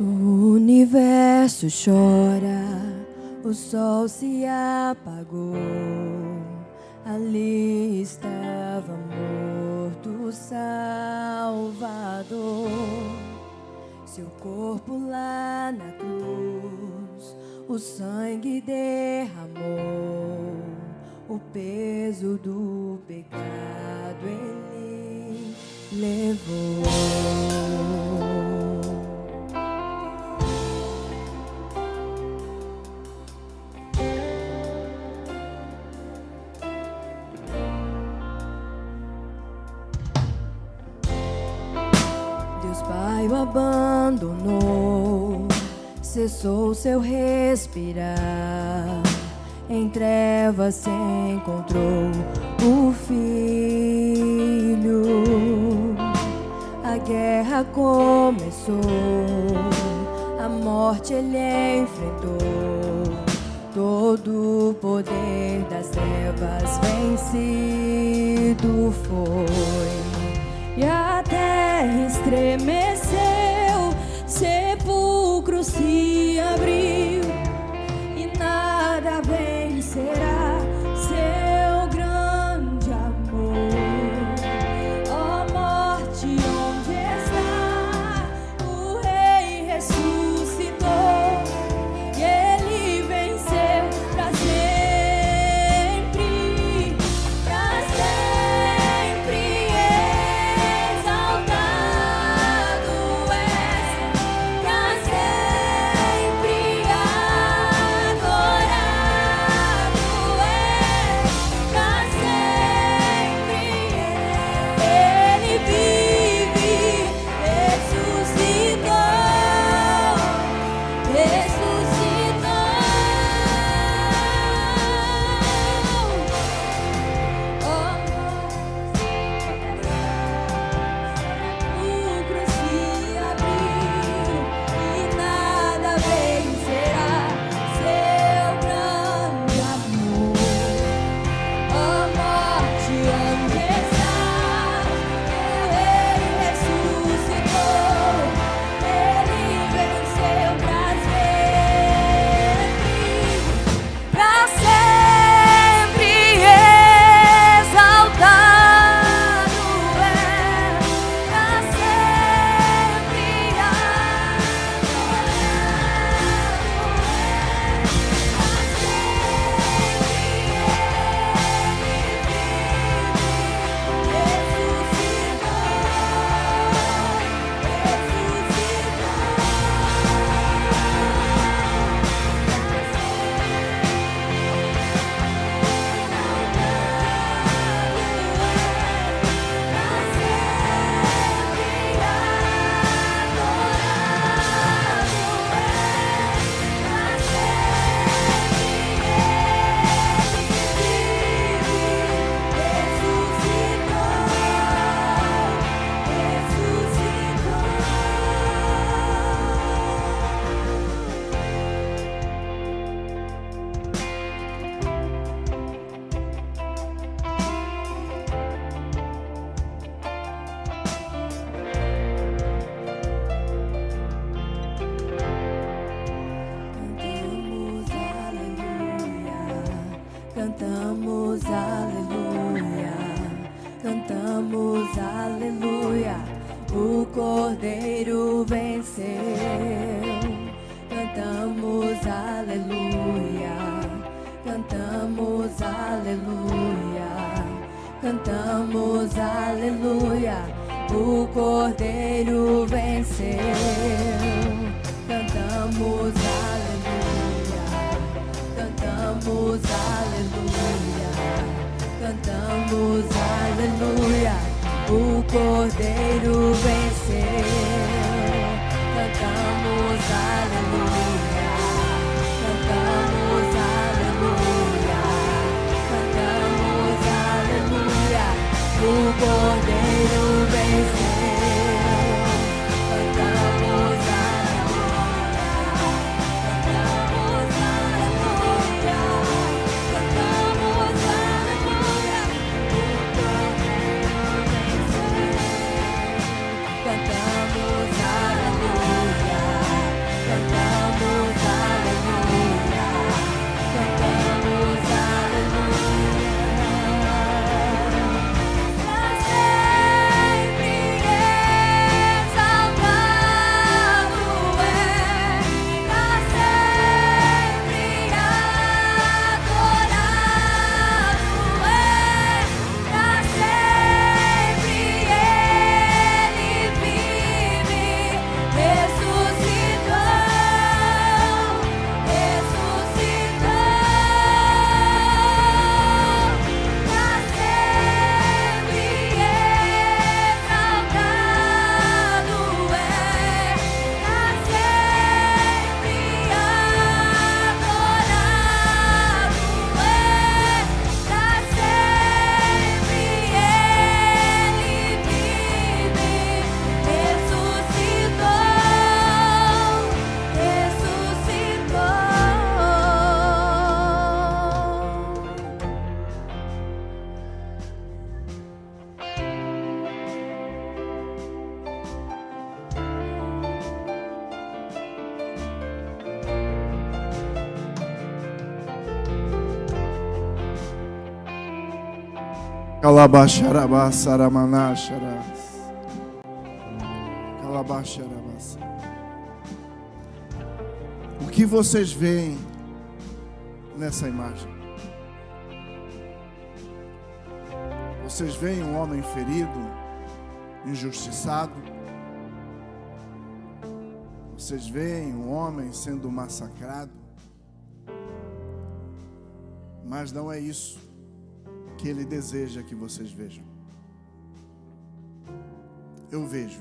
O universo chora, o sol se apagou. Ali estava morto o Salvador. Seu corpo lá na cruz, o sangue derramou. O peso do pecado ele levou. Deus Pai o abandonou, cessou seu respirar. Em trevas se encontrou o Filho. A guerra começou, a morte ele enfrentou. Todo o poder das trevas vencido foi. E a terra estremeceu, sepulcro se abriu, e nada vencerá seu grande amor. Ó morte, onde está? O Rei ressuscitou, e ele venceu pra sempre, pra sempre. Exaltado és, pra sempre adorado és, pra sempre. Ele vive, ressuscitou, ressuscitou. Oh, o sepulcro se abriu, e nada vencerá seu grande amor. Ó morte, onde estás? O Rei ressuscitou, ele venceu pra sempre, exaltado é, pra sempre cantamos aleluia, cantamos aleluia, o Cordeiro venceu. Cantamos aleluia, cantamos aleluia, cantamos aleluia, o Cordeiro venceu. Cantamos aleluia, cantamos aleluia, cantamos aleluia, o Cordeiro venceu. Cantamos aleluia, cantamos aleluia, cantamos aleluia, o Cordeiro venceu. Cantamos aleluia, cantamos aleluia, cantamos aleluia, o Cordeiro venceu. Cantamos aleluia, O que vocês veem nessa imagem? Vocês veem um homem ferido, injustiçado? Vocês veem um homem sendo massacrado? Mas não é isso que ele deseja que vocês vejam. Eu vejo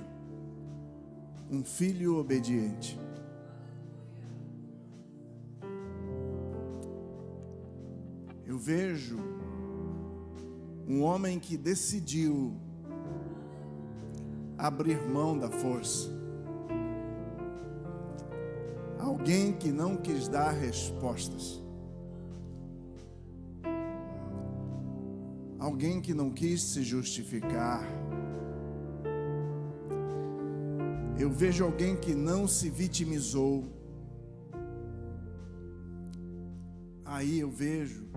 um filho obediente. Eu vejo um homem que decidiu abrir mão da força. Alguém que não quis dar respostas. Alguém que não quis se justificar. Eu vejo alguém que não se vitimizou. Aí eu vejo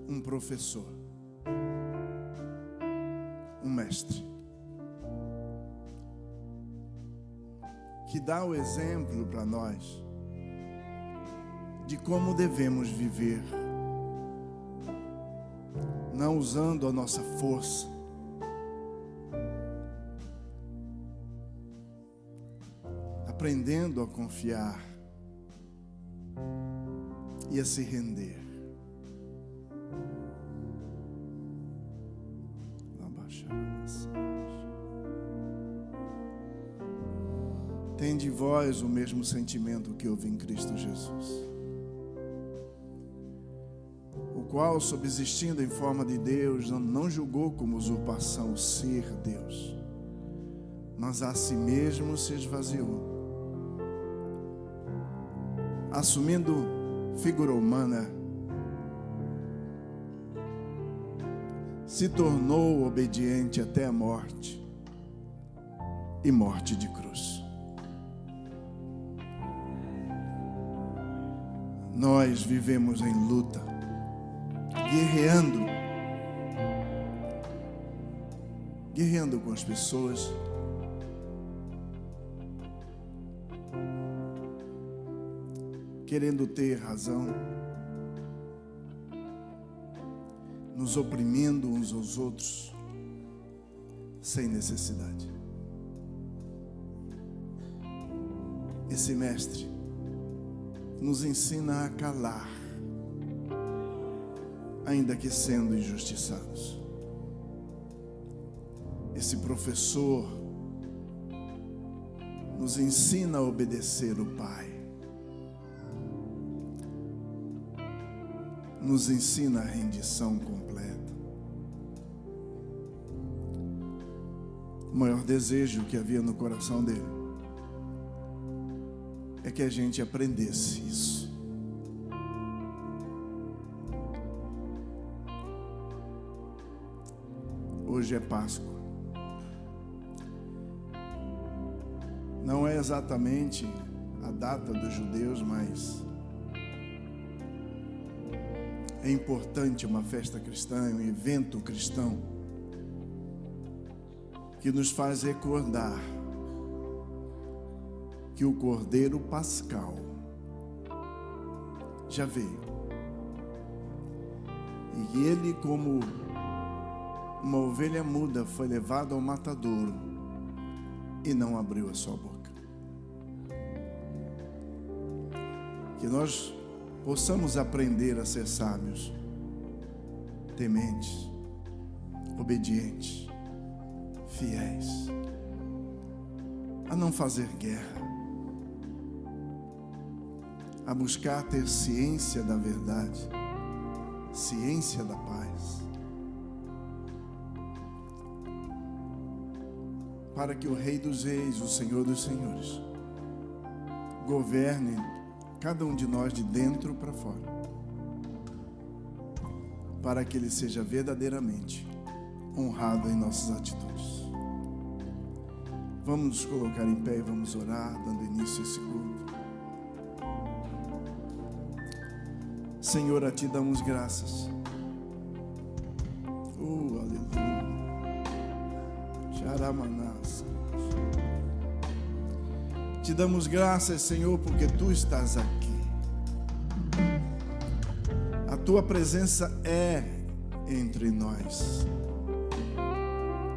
um professor, um mestre, que dá o exemplo para nós de como devemos viver, não usando a nossa força, aprendendo a confiar e a se render. Tende vós o mesmo sentimento que houve em Cristo Jesus, o qual, subsistindo em forma de Deus, não julgou como usurpação ser Deus, mas a si mesmo se esvaziou, assumindo figura humana, se tornou obediente até a morte, e morte de cruz. Nós vivemos em luta, guerreando com as pessoas, querendo ter razão, nos oprimindo uns aos outros, sem necessidade. Esse mestre nos ensina a calar, ainda que sendo injustiçados. Esse professor nos ensina a obedecer o Pai, nos ensina a rendição completa. O maior desejo que havia no coração dele é que a gente aprendesse isso. Hoje é Páscoa. Não é exatamente a data dos judeus, mas é importante, uma festa cristã, um evento cristão que nos faz recordar que o Cordeiro Pascal já veio. E ele, como uma ovelha muda, foi levado ao matadouro e não abriu a sua boca. Que nós possamos aprender a ser sábios, tementes, obedientes, fiéis, a não fazer guerra, a buscar ter ciência da verdade, ciência da paz, para que o Rei dos Reis, o Senhor dos Senhores, governe cada um de nós de dentro para fora, para que Ele seja verdadeiramente honrado em nossas atitudes. Vamos nos colocar em pé e vamos orar, dando início a esse culto. Senhor, a Ti damos graças, Aleluia. Xaramanás. Te damos graças, Senhor, porque Tu estás aqui. A Tua presença é entre nós,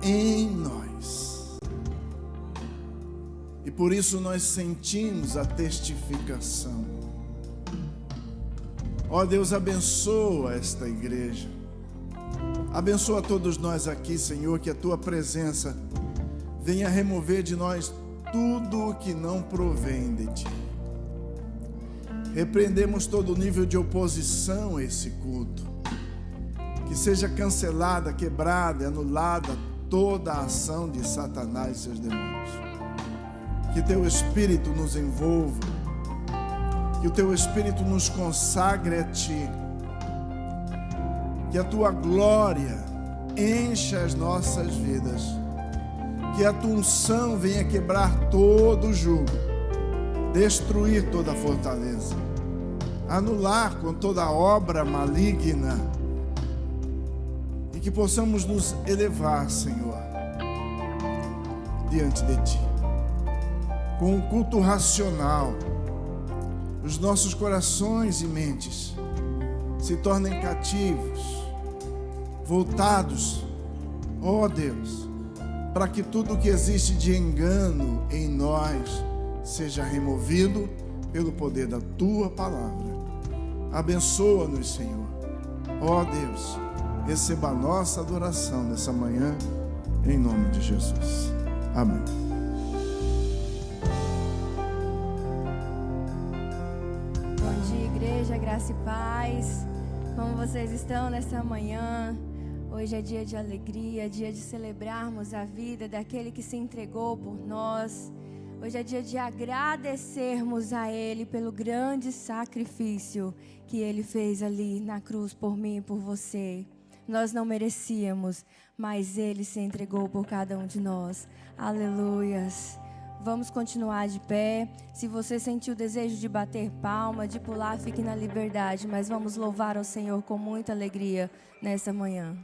em nós. E por isso nós sentimos a testificação. Ó Deus, abençoa esta igreja. Abençoa todos nós aqui, Senhor, que a Tua presença venha remover de nós tudo o que não provém de Ti. Repreendemos todo nível de oposição a esse culto. Que seja cancelada, quebrada e anulada toda a ação de Satanás e seus demônios. Que Teu Espírito nos envolva. Que o Teu Espírito nos consagre a Ti. Que a Tua glória encha as nossas vidas. Que a Tua unção venha quebrar todo o jugo, destruir toda a fortaleza, anular com toda a obra maligna. E que possamos nos elevar, Senhor, diante de Ti, com um culto racional. Os nossos corações e mentes se tornem cativos, voltados, ó Deus, para que tudo que existe de engano em nós seja removido pelo poder da Tua palavra. Abençoa-nos, Senhor. Ó Deus, receba a nossa adoração nessa manhã, em nome de Jesus. Amém. Bom dia, igreja, graça e paz. Como vocês estão nessa manhã? Hoje é dia de alegria, dia de celebrarmos a vida daquele que se entregou por nós. Hoje é dia de agradecermos a Ele pelo grande sacrifício que Ele fez ali na cruz por mim e por você. Nós não merecíamos, mas Ele se entregou por cada um de nós. Aleluias. Vamos continuar de pé. Se você sentiu o desejo de bater palma, de pular, fique na liberdade. Mas vamos louvar ao Senhor com muita alegria nessa manhã.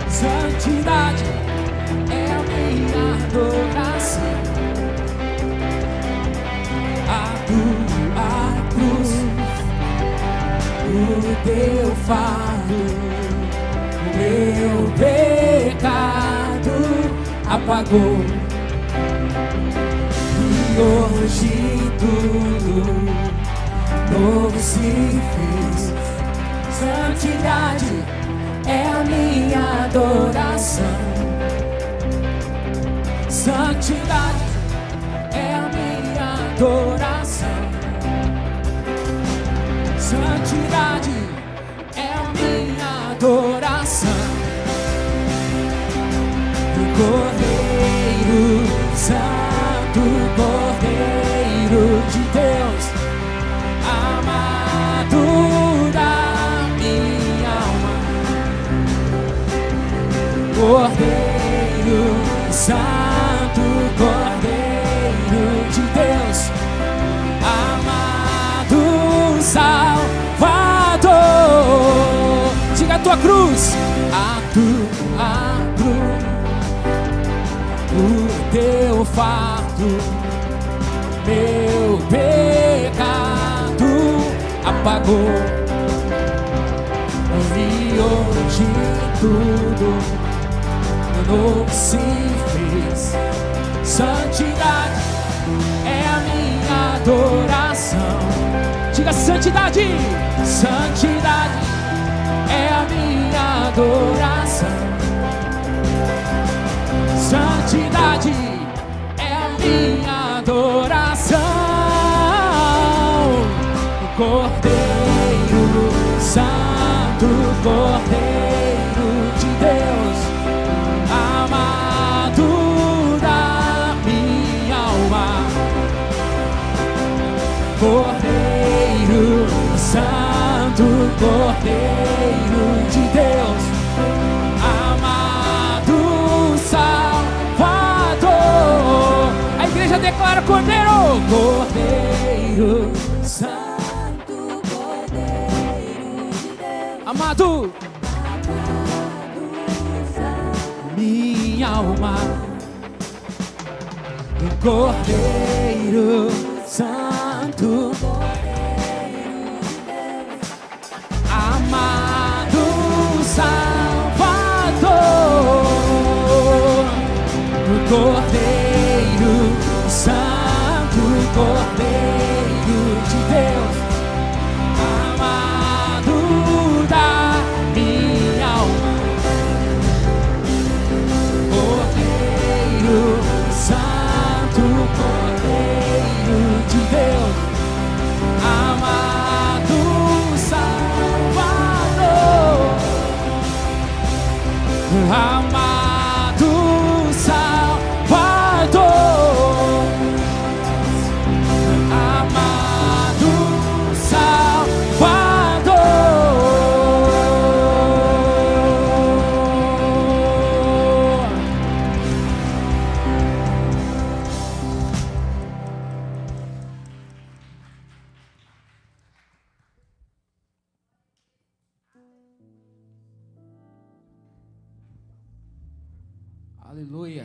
Santidade é a minha adoração. A tua cruz, o teu fardo, o meu pecado apagou. E hoje tudo novo se fez. Santidade é a minha adoração. Santidade é a minha adoração. Santidade é a minha adoração. Do Cordeiro Santo, Cordeiro de Deus, amado da minha alma. Cordeiro Santo, Cordeiro de Deus, amado Salvador. Diga a tua cruz, o teu fardo, meu pecado apagou. E hoje tudo novo se fez. Santidade é a minha adoração. Diga santidade, santidade é a minha adoração. Santidade é a minha adoração. Cordeiro Santo, Cordeiro de Deus, amado da minha alma. Cordeiro Santo, Cordeiro de Deus, amado Salvador. A igreja declara: Cordeiro, Cordeiro Santo, Cordeiro de Deus, amado, minha alma. Cordeiro Santo, amado Salvador. Cordeiro Santo, Cordeiro de Deus, amado da minha alma. Cordeiro Santo, Cordeiro de Deus, amado Salvador, amado Salvador, amado Salvador. Aleluia.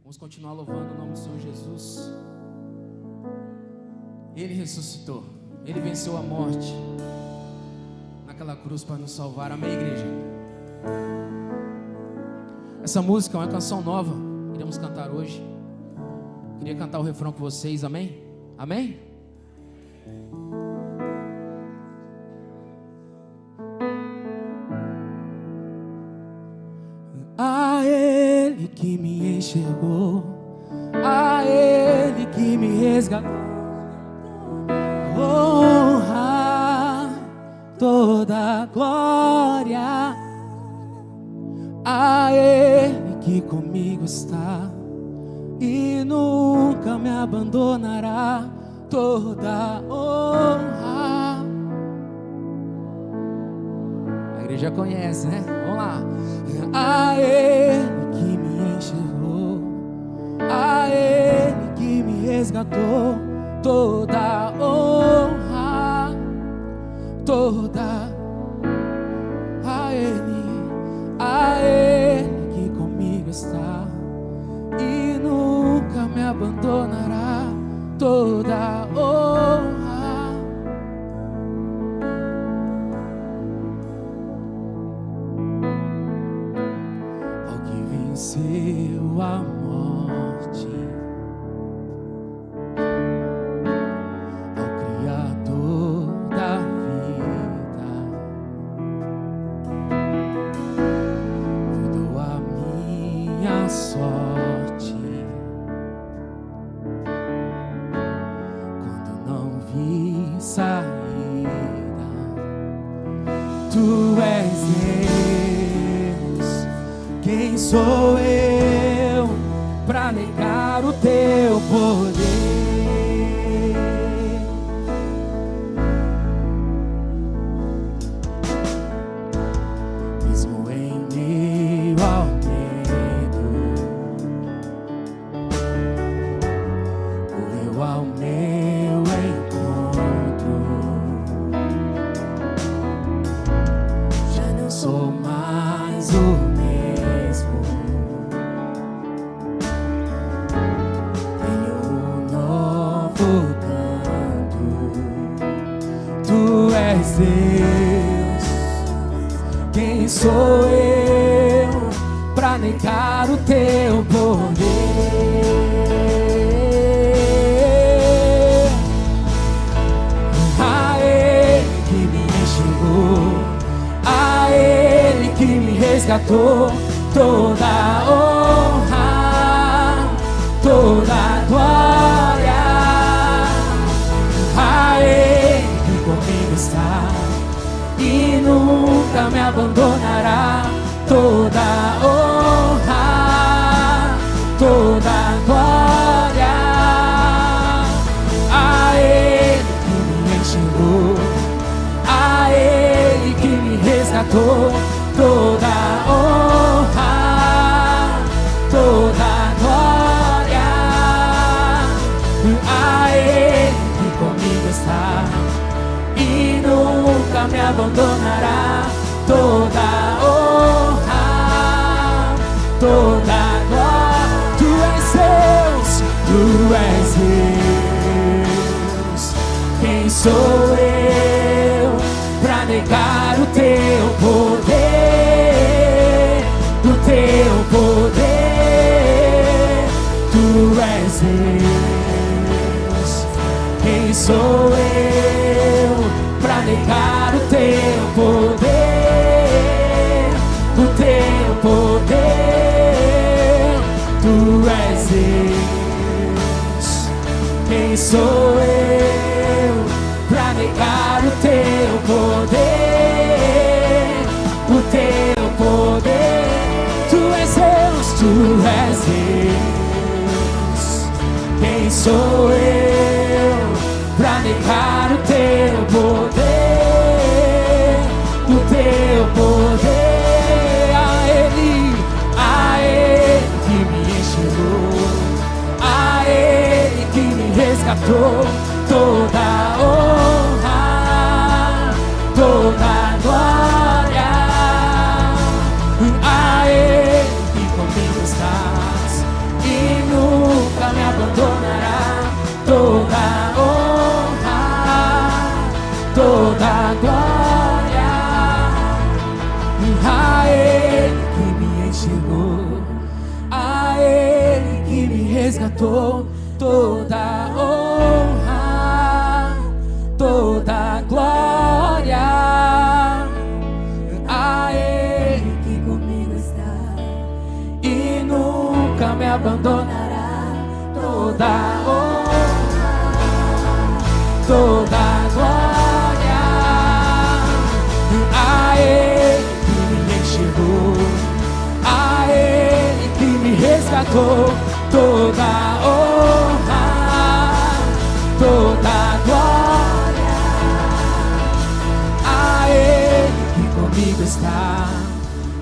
Vamos continuar louvando o nome do Senhor Jesus. Ele ressuscitou. Ele venceu a morte naquela cruz para nos salvar. Amém, igreja? Essa música é uma canção nova. Iremos cantar hoje. Queria cantar o refrão com vocês. Amém? Amém? A Ele que me enxergou, a Ele que me resgatou, honra, toda glória. A Ele que comigo está e nunca me abandonará, toda honra. A igreja conhece, né? Vamos lá. A Ele que me enxergou, a Ele que me resgatou, toda honra, toda. A Ele que comigo está e nunca me abandonará, toda honra. Venceu a morte, ao Criador da vida, mudou a minha sorte. Quando não vi saída, Tu és Deus. Quem sou eu pra negar o Teu poder? Mesmo em meio ao medo, correu ao meu encontro. Já não sou mais o mesmo. Tenho um novo canto. Tu és Deus. Quem sou eu pra negar o teu poder? A Ele que me enxergou, a Ele que me resgatou, toda honra, toda glória. A Ele que comigo está e nunca me abandonará, toda honra, toda glória. A Ele que me enxergou, a Ele que me resgatou, toda honra, toda glória. A Ele que comigo está e nunca me abandonará, toda honra, toda glória. Tu és Deus, tu és Deus. Quem sou eu pra negar o teu poder, o teu poder? Tu és Deus. Quem sou eu pra negar o teu poder, o teu poder? Tu és Deus. Quem sou eu pra negar o teu poder, o teu poder? Tu és Deus, tu és Deus. Quem sou eu pra negar o teu poder, o teu poder? A Ele que me enxergou, a Ele que me resgatou, toda honra, toda glória. A Ele que comigo estás e nunca me abandonará, toda honra, toda glória. A Ele que me enxergou, a Ele que me resgatou, toda honra, toda glória. A Ele que comigo está e nunca me abandonará, toda honra, toda glória. A Ele que me enxergou, a Ele que me resgatou, toda honra, toda glória. A Ele que comigo está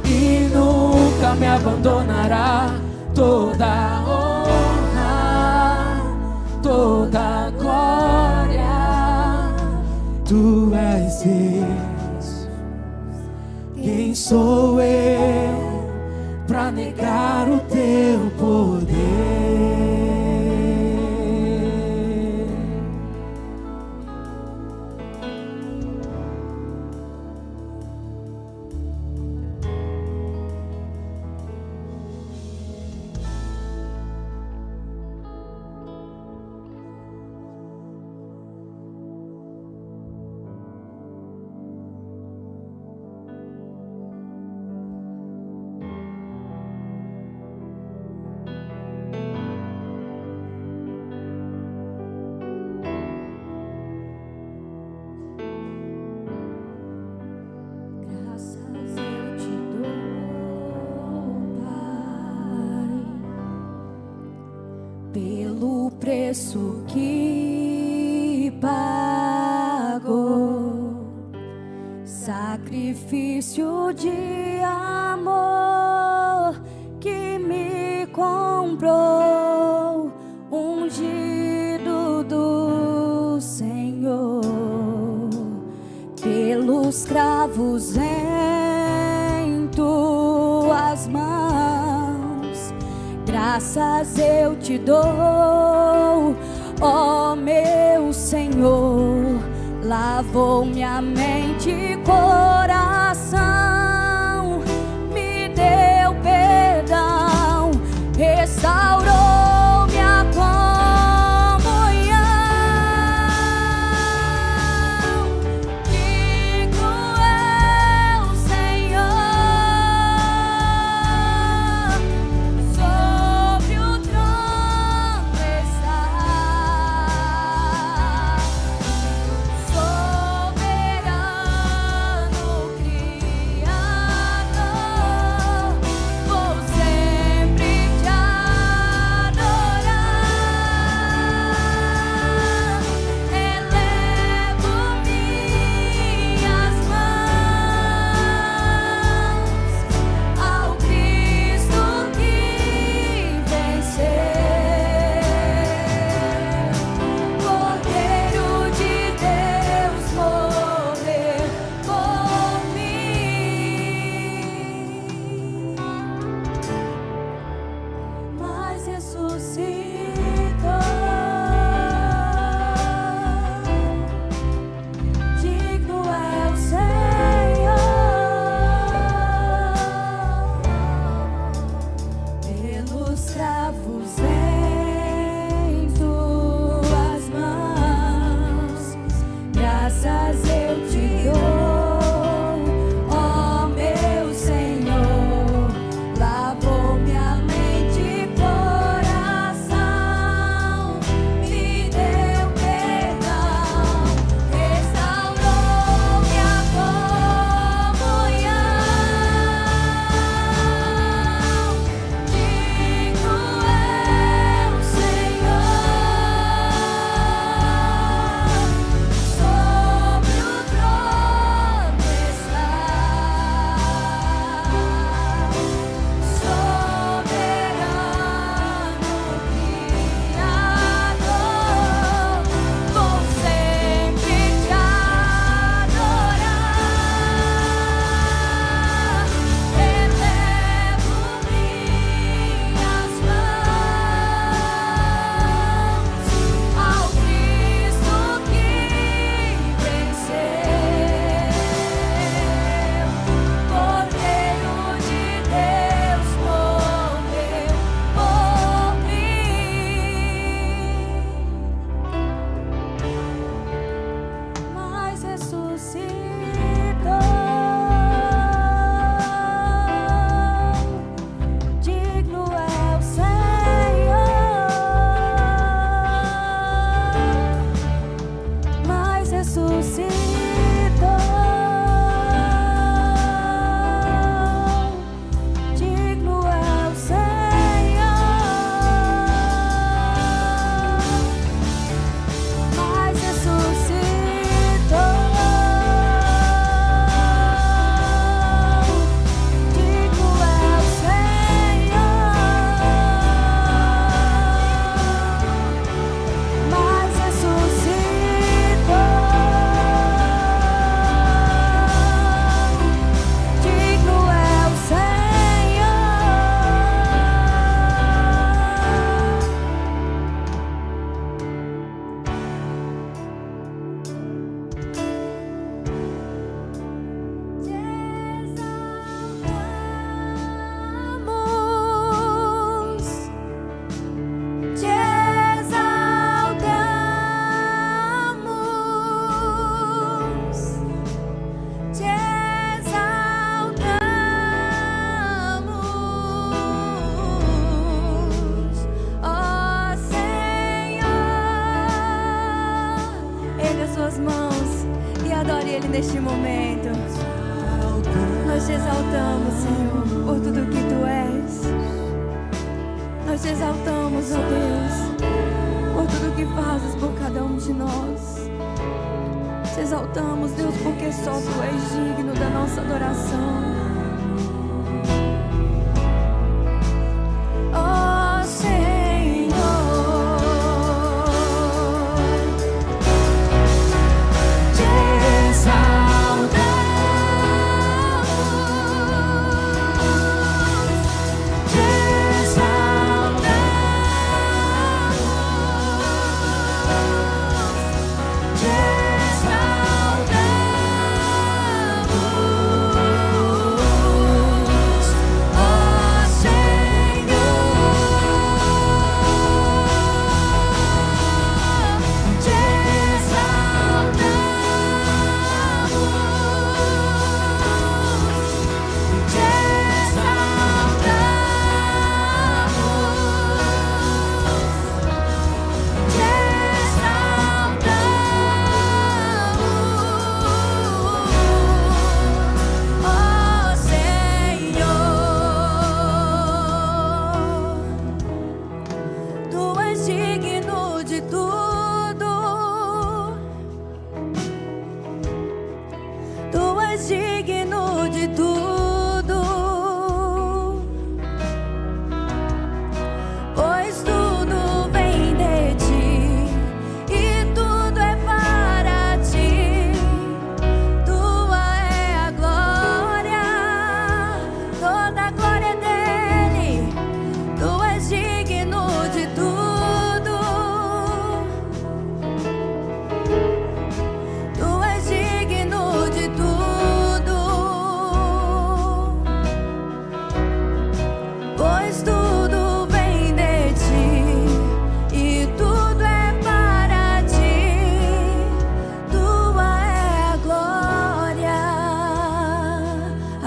e nunca me abandonará, toda honra, toda glória. Tu és Deus. Quem sou eu pra negar o teu poder? Preço que pagou, sacrifício de amor que me comprou, ungido do Senhor, pelos cravos em tuas mãos, graças eu te dou, ó meu Senhor. Lavou minha mente e coração, momento. Nós te exaltamos, Senhor, por tudo que Tu és. Nós te exaltamos, ó Deus, por tudo que fazes por cada um de nós. Te exaltamos, Deus, porque só Tu és digno da nossa adoração.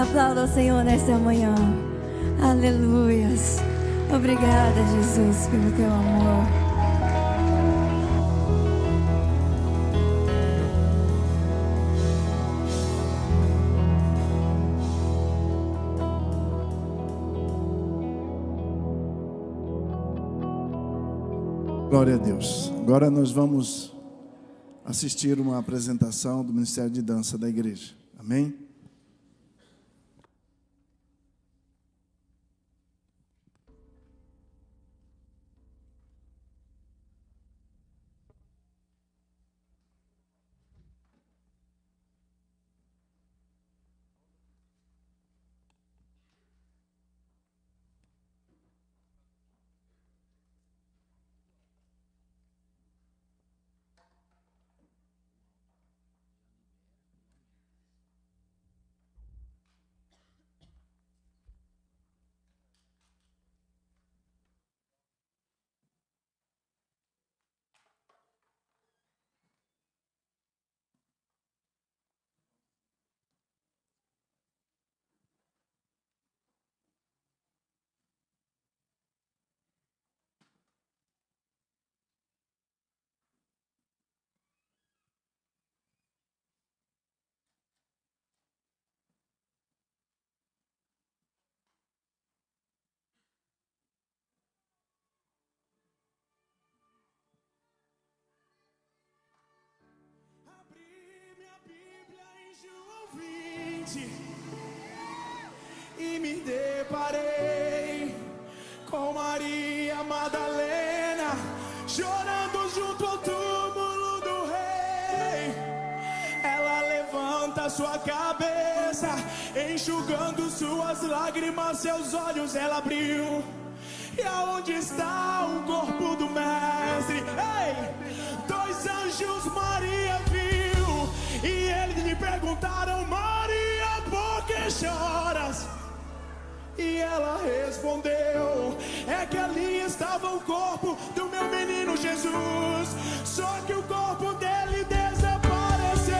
Aplauda o Senhor nesta manhã. Aleluias. Obrigada, Jesus, pelo Teu amor. Glória a Deus. Agora nós vamos assistir uma apresentação do Ministério de Dança da igreja. Amém? E me deparei com Maria Madalena chorando junto ao túmulo do rei. Ela levanta sua cabeça, enxugando suas lágrimas, seus olhos ela abriu. E aonde está o corpo do mestre? Ei! 2 anjos Maria viu, e eles lhe perguntaram: Maria, por que choras? E ela respondeu: é que ali estava o corpo do meu menino Jesus, só que o corpo dele desapareceu.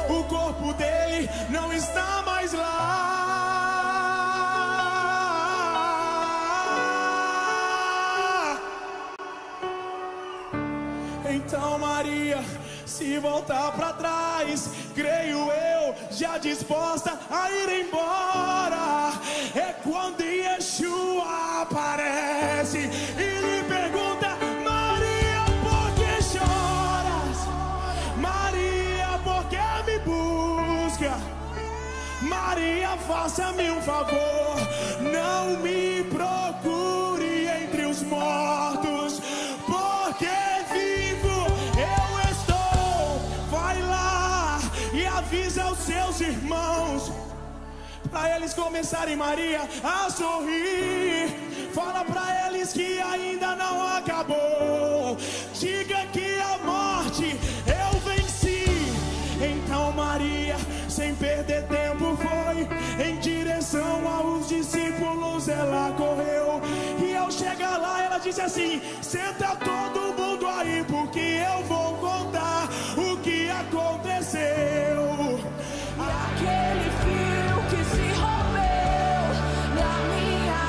O corpo dele não está mais lá. Então Maria, se voltar pra trás, creio eu, já disposta a ir embora. É quando Yeshua aparece e lhe pergunta: Maria, por que choras? Maria, por que me busca? Maria, faça-me um favor, não me procure entre os mortos, porque vivo eu estou. Vai lá e avisa aos seus irmãos, para eles começarem, Maria, a sorrir. Fala para eles que ainda não acabou. Diga que a morte eu venci. Então Maria, sem perder tempo, foi em direção aos discípulos. Ela correu e ao chegar lá ela disse assim: senta todo mundo aí, porque eu vou contar o que aconteceu. Aquele fio que se rompeu da minha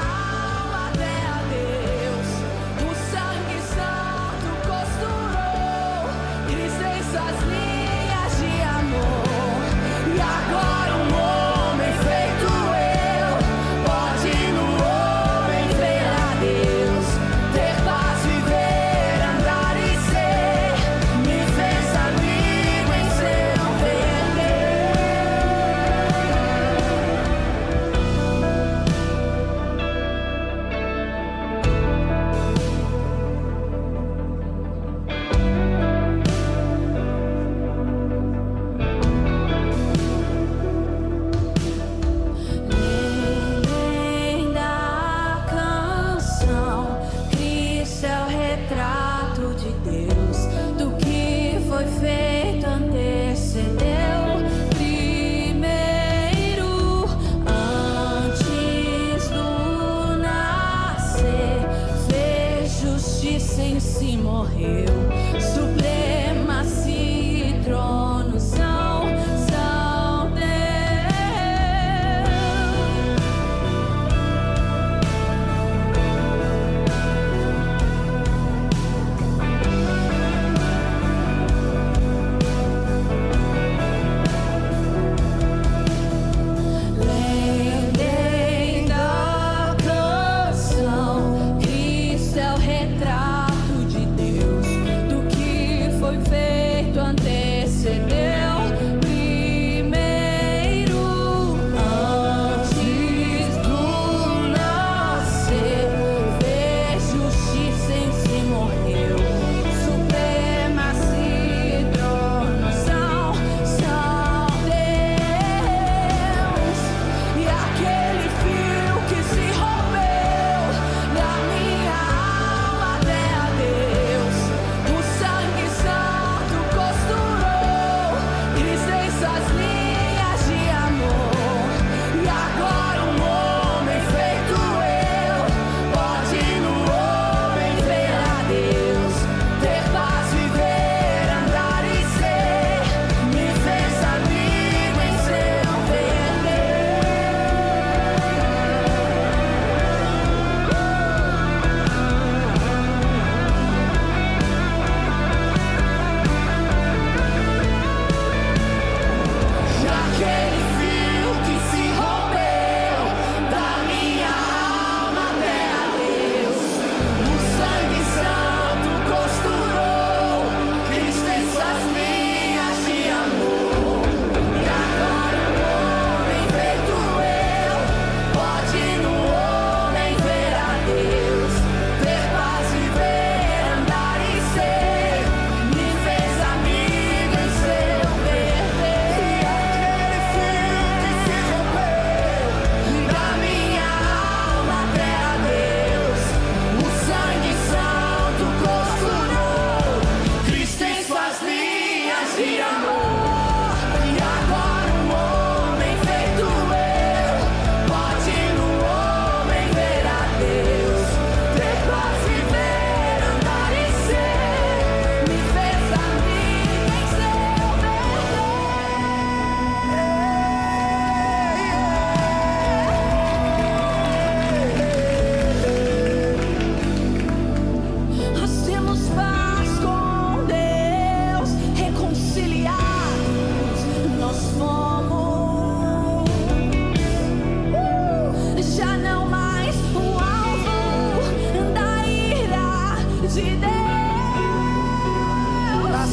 alma até a Deus, o sangue santo costurou essas linhas de amor. E agora um homem feito eu pode no homem ver a Deus, ter paz, viver, andar e ser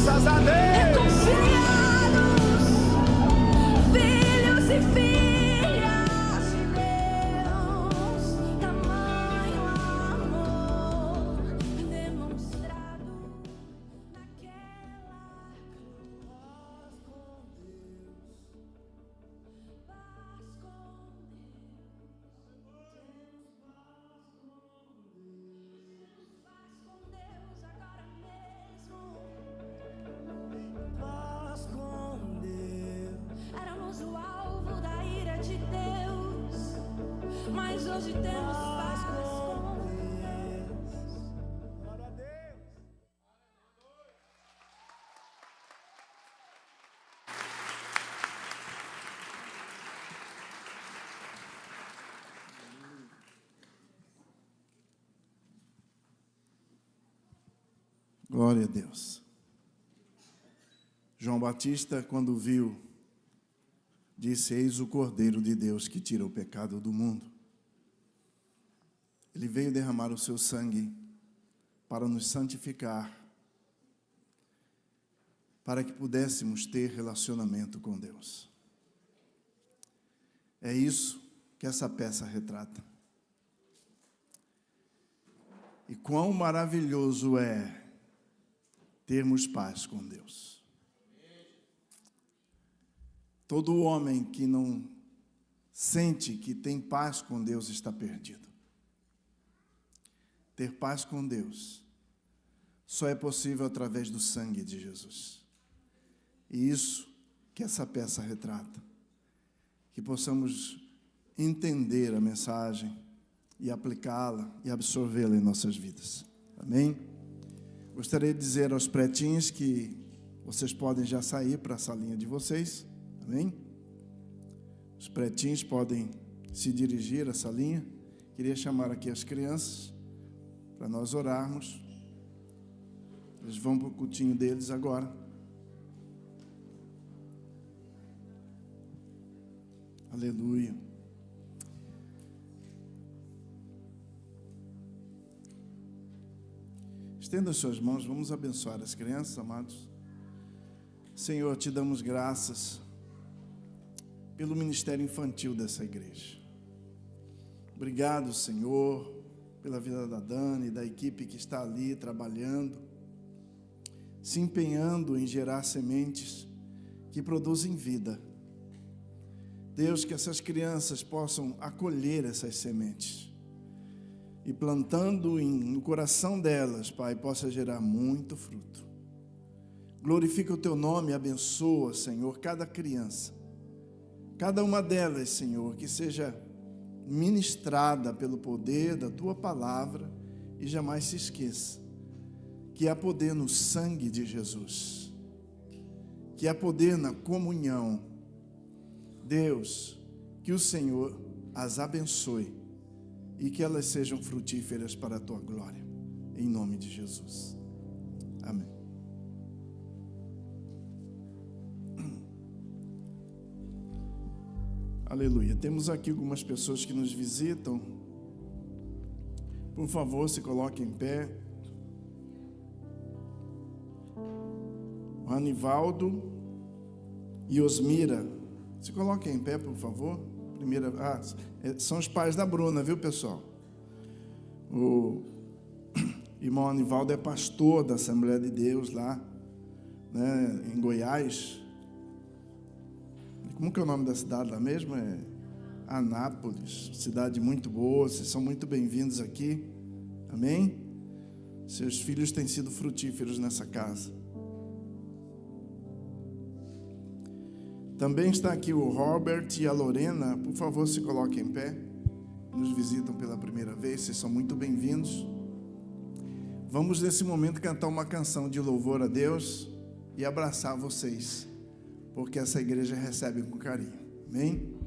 Graças a Deus. Reconciliados, filhos e filhas de Deus, tamanho amor demonstrado naquela cruz. Paz com Deus agora mesmo. Paz com Deus. Éramos o alvo da ira de Deus, mas hoje temos paz com Deus. Glória a Deus. Glória a Deus. João Batista, quando viu, disse: eis o Cordeiro de Deus que tira o pecado do mundo. Ele veio derramar o seu sangue para nos santificar, para que pudéssemos ter relacionamento com Deus. É isso que essa peça retrata. E quão maravilhoso é termos paz com Deus. Todo homem que não sente que tem paz com Deus está perdido. Ter paz com Deus só é possível através do sangue de Jesus. E isso que essa peça retrata. Que possamos entender a mensagem e aplicá-la e absorvê-la em nossas vidas. Amém? Gostaria de dizer aos pretinhos que vocês podem já sair para a salinha de vocês. Amém? Os pretinhos podem se dirigir à salinha. Queria chamar aqui as crianças para nós orarmos. Eles vão para o cultinho deles agora. Aleluia. Estenda as suas mãos, vamos abençoar as crianças, amados. Senhor, te damos graças pelo ministério infantil dessa igreja. Obrigado, Senhor, pela vida da Dani, da equipe que está ali trabalhando, se empenhando em gerar sementes que produzem vida. Deus, que essas crianças possam acolher essas sementes e plantando no coração delas, Pai, possa gerar muito fruto. Glorifica o Teu nome, abençoa, Senhor, cada criança, cada uma delas, Senhor, que seja ministrada pelo poder da Tua palavra e jamais se esqueça que há poder no sangue de Jesus, que há poder na comunhão. Deus, que o Senhor as abençoe e que elas sejam frutíferas para a Tua glória, em nome de Jesus. Amém. Aleluia. Temos aqui algumas pessoas que nos visitam. Por favor, se coloquem em pé. O Anivaldo e Osmira, se coloquem em pé, por favor. São os pais da Bruna, viu, pessoal? O irmão Anivaldo é pastor da Assembleia de Deus lá, né, em Goiás. Como que é o nome da cidade lá mesmo? É Anápolis, cidade muito boa. Vocês são muito bem-vindos aqui. Amém? Seus filhos têm sido frutíferos nessa casa. Também está aqui o Robert e a Lorena. Por favor, se coloquem em pé. Nos visitam pela primeira vez. Vocês são muito bem-vindos. Vamos, nesse momento, cantar uma canção de louvor a Deus e abraçar vocês, porque essa igreja recebe com carinho. Amém?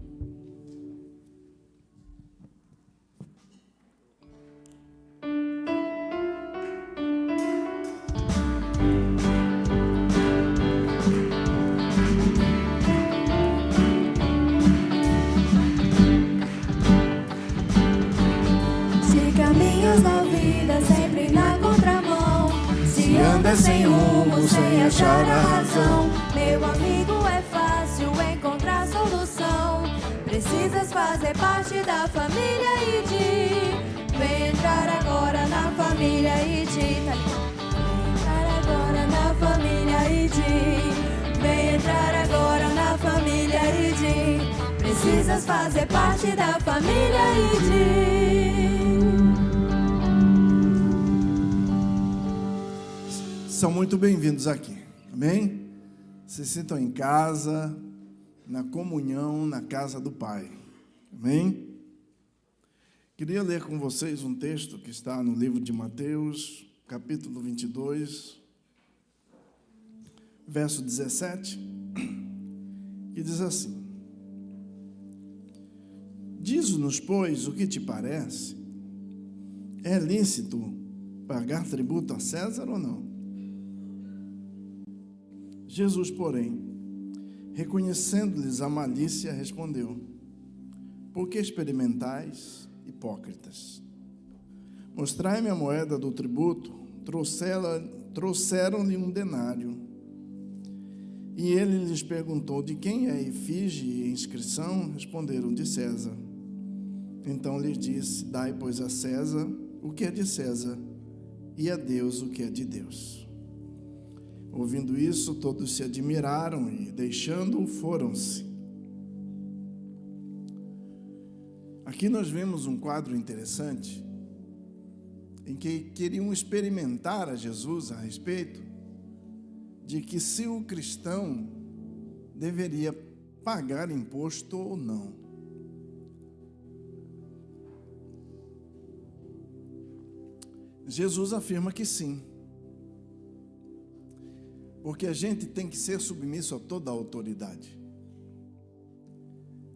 Vai sem rumo, sem achar a razão. Meu amigo, é fácil encontrar solução. Precisas fazer parte da família ID. Vem entrar agora na família ID. Vem entrar agora na família ID. Vem entrar agora na família ID. Precisas fazer parte da família ID. São muito bem-vindos aqui, amém? Se sintam em casa, na comunhão, na casa do Pai, amém? Queria ler com vocês um texto que está no livro de Mateus, capítulo 22, verso 17, que diz assim: Diz-nos, pois, o que te parece? É lícito pagar tributo a César ou não? Jesus, porém, reconhecendo-lhes a malícia, respondeu: Por que experimentais, hipócritas? Mostrai-me a moeda do tributo. Trouxeram-lhe um denário. E ele lhes perguntou: De quem é a efígie e inscrição? Responderam: De César. Então lhes disse: Dai, pois, a César o que é de César, e a Deus o que é de Deus. Ouvindo isso, todos se admiraram e, deixando-o, foram-se. Aqui nós vemos um quadro interessante, em que queriam experimentar a Jesus a respeito de que se o cristão deveria pagar imposto ou não. Jesus afirma que sim. Porque a gente tem que ser submisso a toda a autoridade.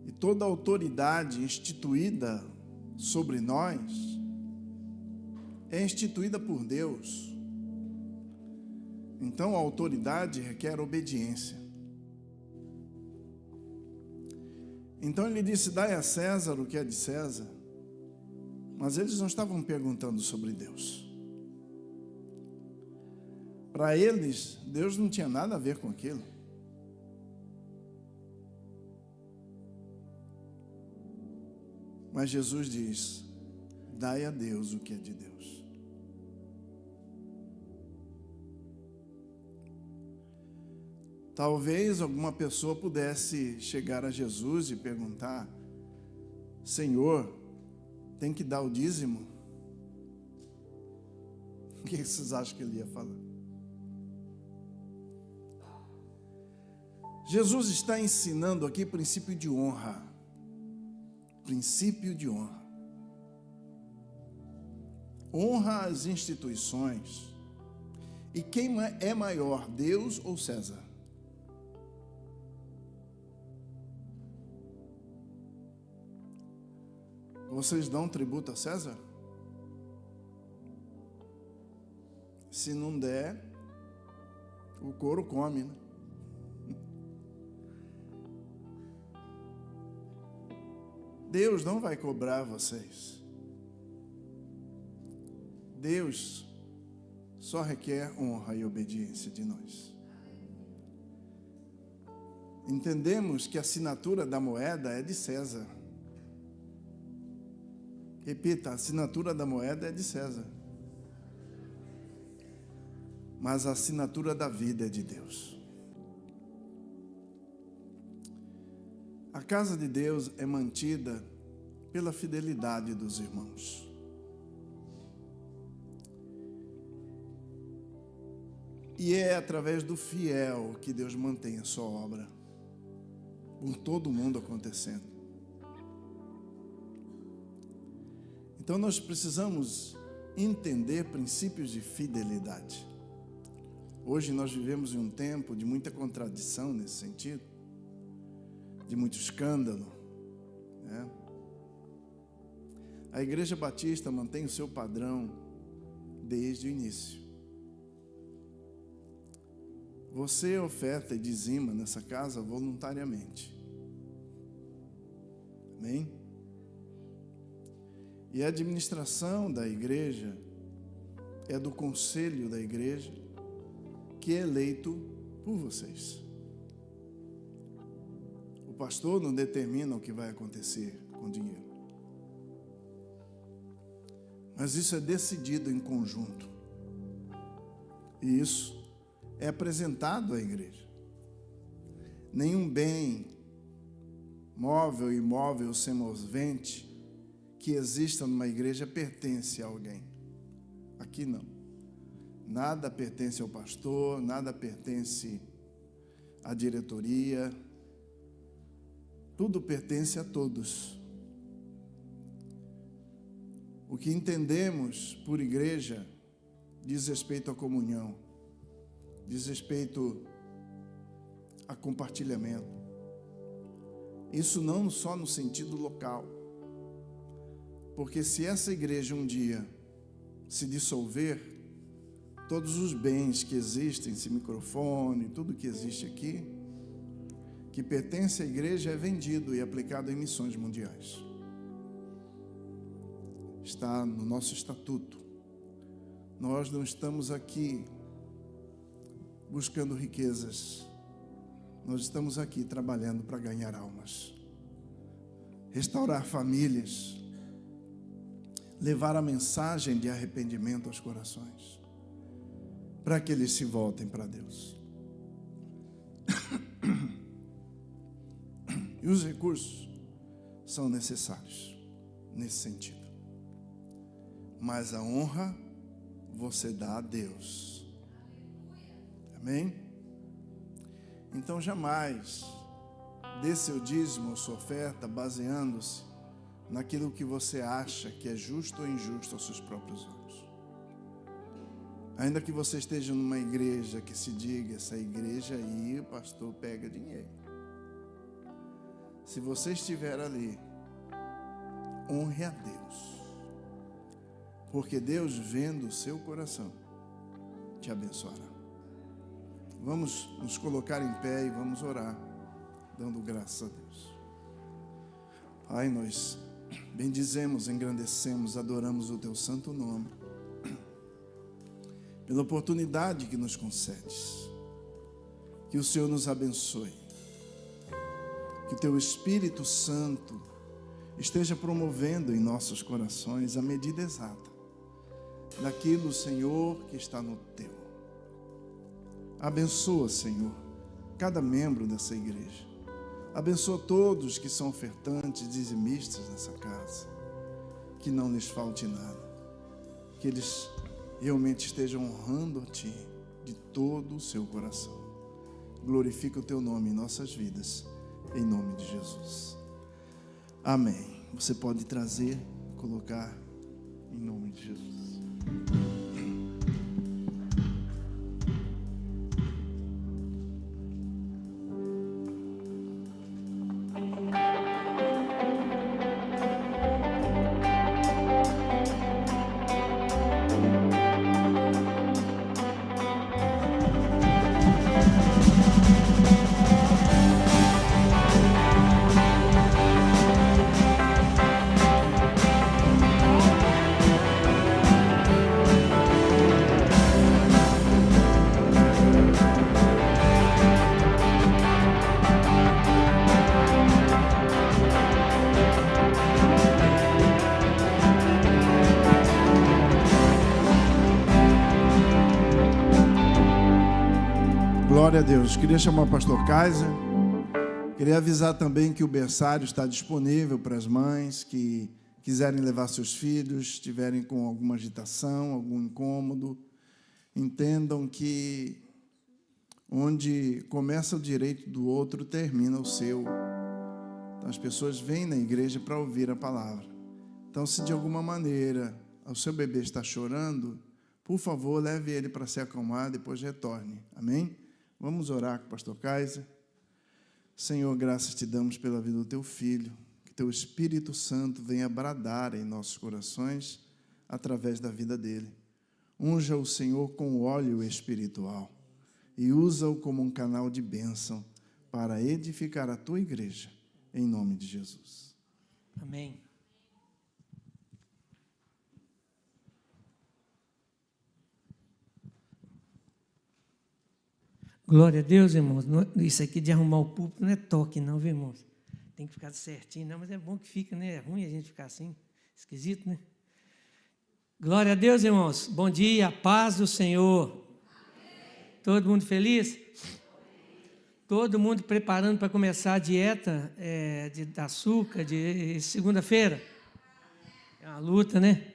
E toda a autoridade instituída sobre nós é instituída por Deus. Então a autoridade requer obediência. Então ele disse: Dai a César o que é de César. Mas eles não estavam perguntando sobre Deus. Para eles, Deus não tinha nada a ver com aquilo. Mas Jesus diz: dai a Deus o que é de Deus. Talvez alguma pessoa pudesse chegar a Jesus e perguntar: Senhor, tem que dar o dízimo? O que vocês acham que ele ia falar? Jesus está ensinando aqui princípio de honra. Princípio de honra. Honra as instituições. E quem é maior, Deus ou César? Vocês dão tributo a César? Se não der, o couro come, né? Deus não vai cobrar vocês. Deus só requer honra e obediência de nós. Entendemos que a assinatura da moeda é de César. Repita, a assinatura da moeda é de César. Mas a assinatura da vida é de Deus. A casa de Deus é mantida pela fidelidade dos irmãos. E é através do fiel que Deus mantém a sua obra, por todo o mundo acontecendo. Então nós precisamos entender princípios de fidelidade. Hoje nós vivemos em um tempo de muita contradição nesse sentido, de muito escândalo, né? A Igreja Batista mantém o seu padrão desde o início. Você oferta e dizima nessa casa voluntariamente. Amém? E a administração da igreja é do conselho da igreja que é eleito por vocês. O pastor não determina o que vai acontecer com o dinheiro. Mas isso é decidido em conjunto. E isso é apresentado à igreja. Nenhum bem móvel, imóvel, semovente que exista numa igreja pertence a alguém. Aqui não. Nada pertence ao pastor, nada pertence à diretoria. Tudo pertence a todos. O que entendemos por igreja diz respeito à comunhão, diz respeito a compartilhamento. Isso não só no sentido local, porque se essa igreja um dia se dissolver, todos os bens que existem, esse microfone, tudo que existe aqui, que pertence à igreja, é vendido e aplicado em missões mundiais. Está no nosso estatuto. Nós não estamos aqui buscando riquezas. Nós estamos aqui trabalhando para ganhar almas, restaurar famílias, levar a mensagem de arrependimento aos corações, para que eles se voltem para Deus. E os recursos são necessários nesse sentido. Mas a honra você dá a Deus. Amém? Então jamais dê seu dízimo, sua oferta, baseando-se naquilo que você acha que é justo ou injusto aos seus próprios olhos. Ainda que você esteja numa igreja que se diga, essa igreja aí, o pastor pega dinheiro. Se você estiver ali, honre a Deus. Porque Deus, vendo o seu coração, te abençoará. Vamos nos colocar em pé e vamos orar, dando graças a Deus. Pai, nós bendizemos, engrandecemos, adoramos o teu santo nome, pela oportunidade que nos concedes. Que o Senhor nos abençoe. Que o teu Espírito Santo esteja promovendo em nossos corações a medida exata daquilo, Senhor, que está no teu. Abençoa, Senhor, cada membro dessa igreja. Abençoa todos que são ofertantes, dizimistas nessa casa. Que não lhes falte nada. Que eles realmente estejam honrando a Ti de todo o seu coração. Glorifica o Teu nome em nossas vidas, em nome de Jesus. Amém. Você pode trazer, colocar em nome de Jesus. Glória a Deus. Queria chamar o pastor Kaiser. Queria avisar também que o berçário está disponível para as mães que quiserem levar seus filhos, estiverem com alguma agitação, algum incômodo. Entendam que onde começa o direito do outro, termina o seu. Então, as pessoas vêm na igreja para ouvir a palavra. Então, se de alguma maneira o seu bebê está chorando, por favor, leve ele para se acalmar, depois retorne. Amém? Vamos orar com o pastor Kaiser. Senhor, graças te damos pela vida do teu filho. Que teu Espírito Santo venha bradar em nossos corações através da vida dele. Unja o Senhor com óleo espiritual e usa-o como um canal de bênção para edificar a tua igreja, em nome de Jesus. Amém. Glória a Deus, irmãos. Isso aqui de arrumar o púlpito não é toque, não, viu, irmãos? Tem que ficar certinho, não, mas é bom que fica, né? É ruim a gente ficar assim, esquisito, né? Glória a Deus, irmãos. Bom dia, paz do Senhor. Amém. Todo mundo feliz? Todo mundo preparando para começar a dieta de açúcar de segunda-feira. É uma luta, né?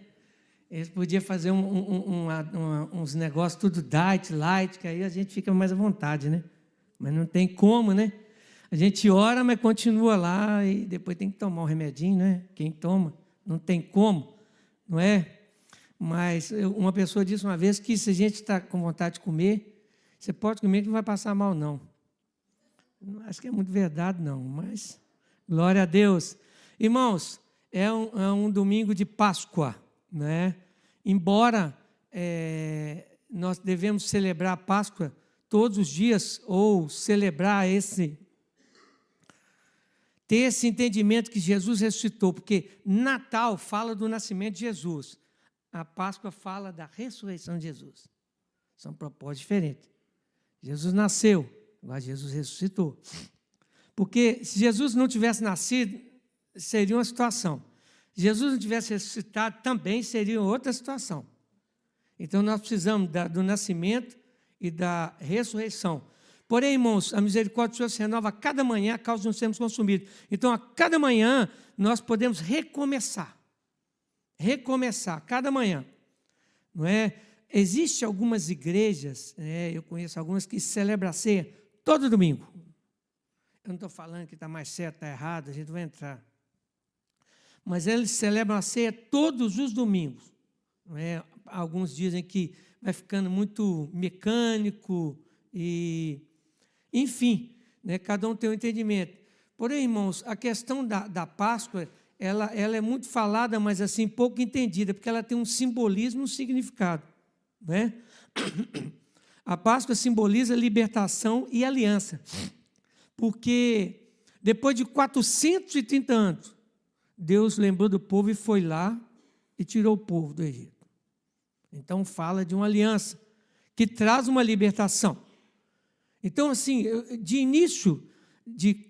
Eles podiam fazer uns negócios tudo diet, light, que aí a gente fica mais à vontade, né? Mas não tem como, né? A gente ora, mas continua lá e depois tem que tomar um remedinho, né? Quem toma, não tem como, não é? Mas uma pessoa disse uma vez que se a gente está com vontade de comer, você pode comer que não vai passar mal, não. Não acho que é muito verdade, não, mas glória a Deus. Irmãos, é um domingo de Páscoa, né? Embora nós devemos celebrar a Páscoa todos os dias, ou celebrar ter esse entendimento que Jesus ressuscitou, porque Natal fala do nascimento de Jesus, a Páscoa fala da ressurreição de Jesus. São propósitos diferentes. Jesus nasceu, agora Jesus ressuscitou. Porque se Jesus não tivesse nascido, seria uma situação. Se Jesus não tivesse ressuscitado, também seria outra situação. Então, nós precisamos do nascimento e da ressurreição. Porém, irmãos, a misericórdia do Senhor se renova a cada manhã, a causa de não sermos consumidos. Então, a cada manhã, nós podemos recomeçar. Recomeçar, cada manhã. Não é? Existem algumas igrejas, eu conheço algumas que celebram a ceia todo domingo. Eu não estou falando que está mais certo, está errado, a gente vai entrar. Mas eles celebram a ceia todos os domingos. Não é? Alguns dizem que vai ficando muito mecânico e, enfim, né? Cada um tem um entendimento. Porém, irmãos, a questão da Páscoa, ela é muito falada, mas assim, pouco entendida, porque ela tem um simbolismo, um significado. Não é? A Páscoa simboliza libertação e aliança, porque depois de 430 anos, Deus lembrou do povo e foi lá e tirou o povo do Egito. Então, fala de uma aliança que traz uma libertação. Então, assim, de início,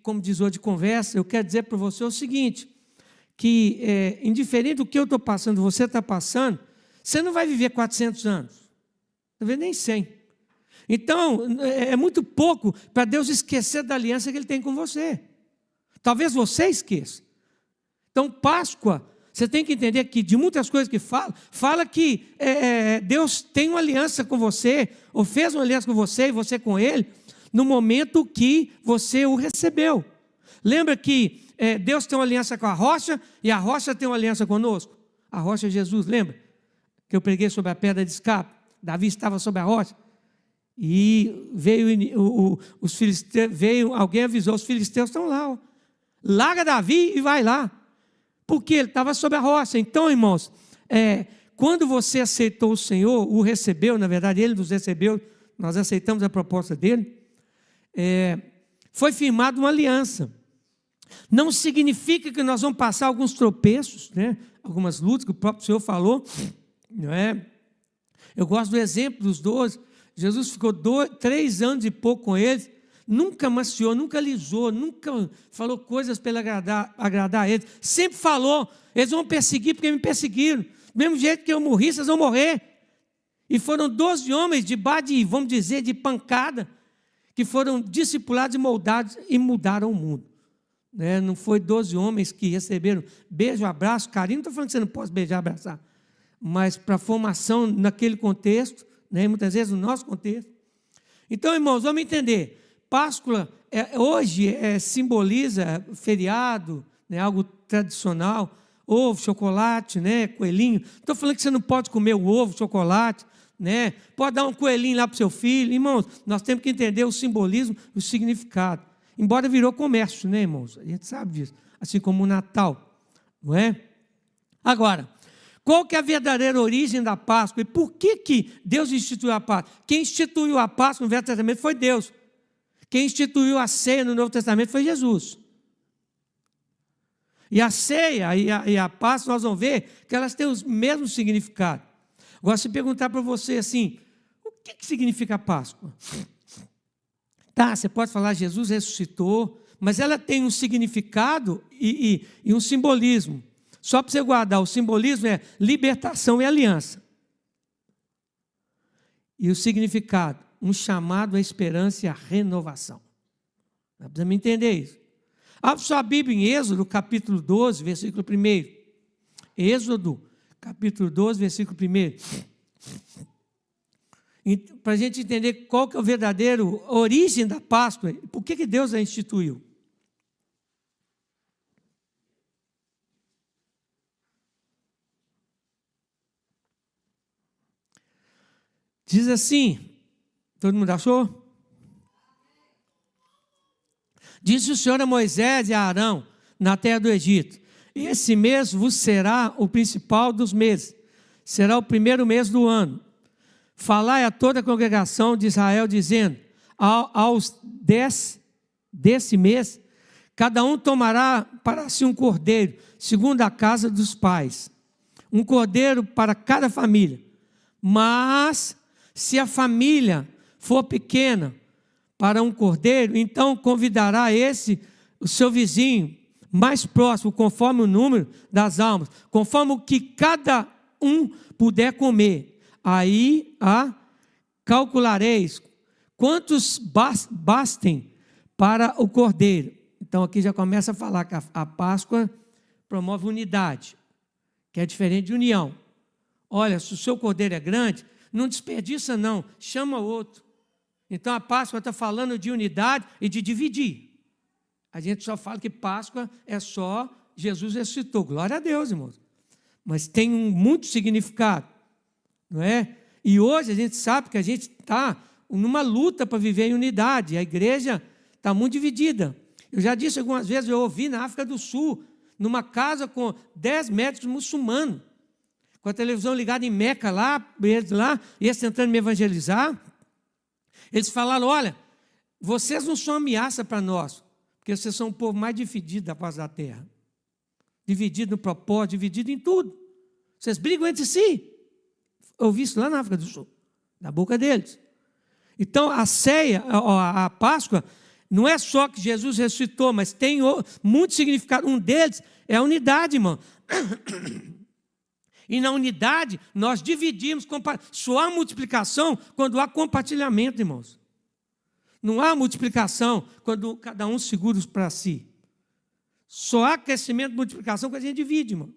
como diz hoje de conversa, eu quero dizer para você o seguinte, que indiferente do que eu estou passando, você está passando, você não vai viver 400 anos, talvez nem 100. Então, é muito pouco para Deus esquecer da aliança que Ele tem com você. Talvez você esqueça. Então, Páscoa, você tem que entender que de muitas coisas que fala que Deus tem uma aliança com você, ou fez uma aliança com você e você com Ele, no momento que você o recebeu. Lembra que Deus tem uma aliança com a rocha, e a rocha tem uma aliança conosco? A rocha é Jesus, lembra? Que eu preguei sobre a pedra de escape, Davi estava sobre a rocha, e os filisteus, alguém avisou, os filisteus estão lá, ó. Larga Davi e vai lá, porque ele estava sobre a rocha. Então, irmãos, quando você aceitou o Senhor, o recebeu, na verdade, Ele nos recebeu, nós aceitamos a proposta dEle, foi firmada uma aliança. Não significa que nós vamos passar alguns tropeços, né? Algumas lutas que o próprio Senhor falou, não é? Eu gosto do exemplo dos 12, Jesus ficou 3 anos e pouco com eles, nunca maciou, nunca alisou, nunca falou coisas para agradar a eles, sempre falou, eles vão perseguir porque me perseguiram, do mesmo jeito que eu morri, vocês vão morrer. E foram 12 homens vamos dizer, de pancada, que foram discipulados e moldados e mudaram o mundo. Não foi 12 homens que receberam beijo, abraço, carinho, não estou falando que você não pode beijar, abraçar, mas para a formação naquele contexto, muitas vezes no nosso contexto. Então, irmãos, vamos entender, Páscoa hoje simboliza feriado, algo tradicional, ovo, chocolate, coelhinho. Estou falando que você não pode comer o ovo, chocolate, pode dar um coelhinho lá para o seu filho. Irmãos, nós temos que entender o simbolismo, o significado. Embora virou comércio, irmãos? A gente sabe disso, assim como o Natal, não é? Agora, qual que é a verdadeira origem da Páscoa e por que Deus instituiu a Páscoa? Quem instituiu a Páscoa no Velho Testamento foi Deus. Quem instituiu a ceia no Novo Testamento foi Jesus. E a ceia e a Páscoa, nós vamos ver que elas têm os mesmos significados. Agora, se perguntar para você assim, o que significa a Páscoa? Tá, você pode falar Jesus ressuscitou, mas ela tem um significado e um simbolismo. Só para você guardar, o simbolismo é libertação e aliança. E o significado, um chamado à esperança e à renovação. Nós precisamos entender isso. Abra sua Bíblia em Êxodo, capítulo 12, versículo 1. Êxodo, capítulo 12, versículo 1. Para a gente entender qual que é o verdadeiro origem da Páscoa, por que Deus a instituiu. Diz assim, todo mundo achou? Disse o Senhor a Moisés e a Arão, na terra do Egito: esse mês vos será o principal dos meses, será o primeiro mês do ano. Falai a toda a congregação de Israel, dizendo: aos 10 desse mês, cada um tomará para si um cordeiro, segundo a casa dos pais, um cordeiro para cada família. Mas se a família for pequena para um cordeiro, então convidará o seu vizinho mais próximo, conforme o número das almas, conforme o que cada um puder comer. Aí calculareis quantos bastem para o cordeiro. Então aqui já começa a falar que a Páscoa promove unidade, que é diferente de união. Olha, se o seu cordeiro é grande, não desperdiça não, chama outro. Então a Páscoa está falando de unidade e de dividir. A gente só fala que Páscoa é só Jesus ressuscitou. Glória a Deus, irmãos. Mas tem muito significado, não é? E hoje a gente sabe que a gente está numa luta para viver em unidade. A igreja está muito dividida. Eu já disse algumas vezes, eu ouvi na África do Sul, numa casa com 10 médicos muçulmanos, com a televisão ligada em Meca lá, eles tentando me evangelizar. Eles falaram: olha, vocês não são ameaça para nós, porque vocês são o povo mais dividido da face da terra. Dividido no propósito, dividido em tudo. Vocês brigam entre si. Eu ouvi isso lá na África do Sul, da boca deles. Então a ceia, a Páscoa, não é só que Jesus ressuscitou, mas tem muito significado. Um deles é a unidade, irmão. E na unidade nós dividimos. Só há multiplicação quando há compartilhamento, irmãos. Não há multiplicação quando cada um segura para si. Só há crescimento e multiplicação quando a gente divide, irmão.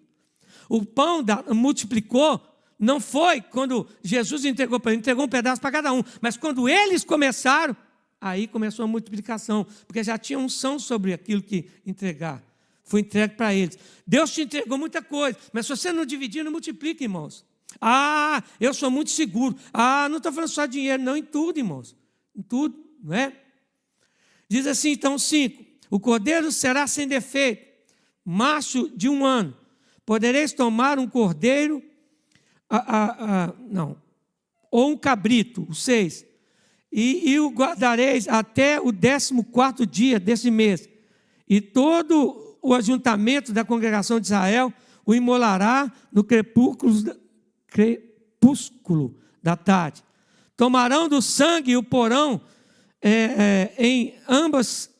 O pão multiplicou, não foi quando Jesus entregou para ele, entregou um pedaço para cada um, mas quando eles começaram, aí começou a multiplicação, porque já tinha unção sobre aquilo que entregar. Foi entregue para eles. Deus te entregou muita coisa, mas se você não dividir, não multiplica, irmãos. Ah, eu sou muito seguro. Ah, não estou falando só de dinheiro, não, em tudo, irmãos. Em tudo, não é? Diz assim, então, 5. O cordeiro será sem defeito, macho de 1 ano. Podereis tomar um cordeiro, ou um cabrito, o 6. E o guardareis até o 14º dia desse mês. E todo o ajuntamento da congregação de Israel o imolará no crepúsculo da tarde. Tomarão do sangue e o porão em ambas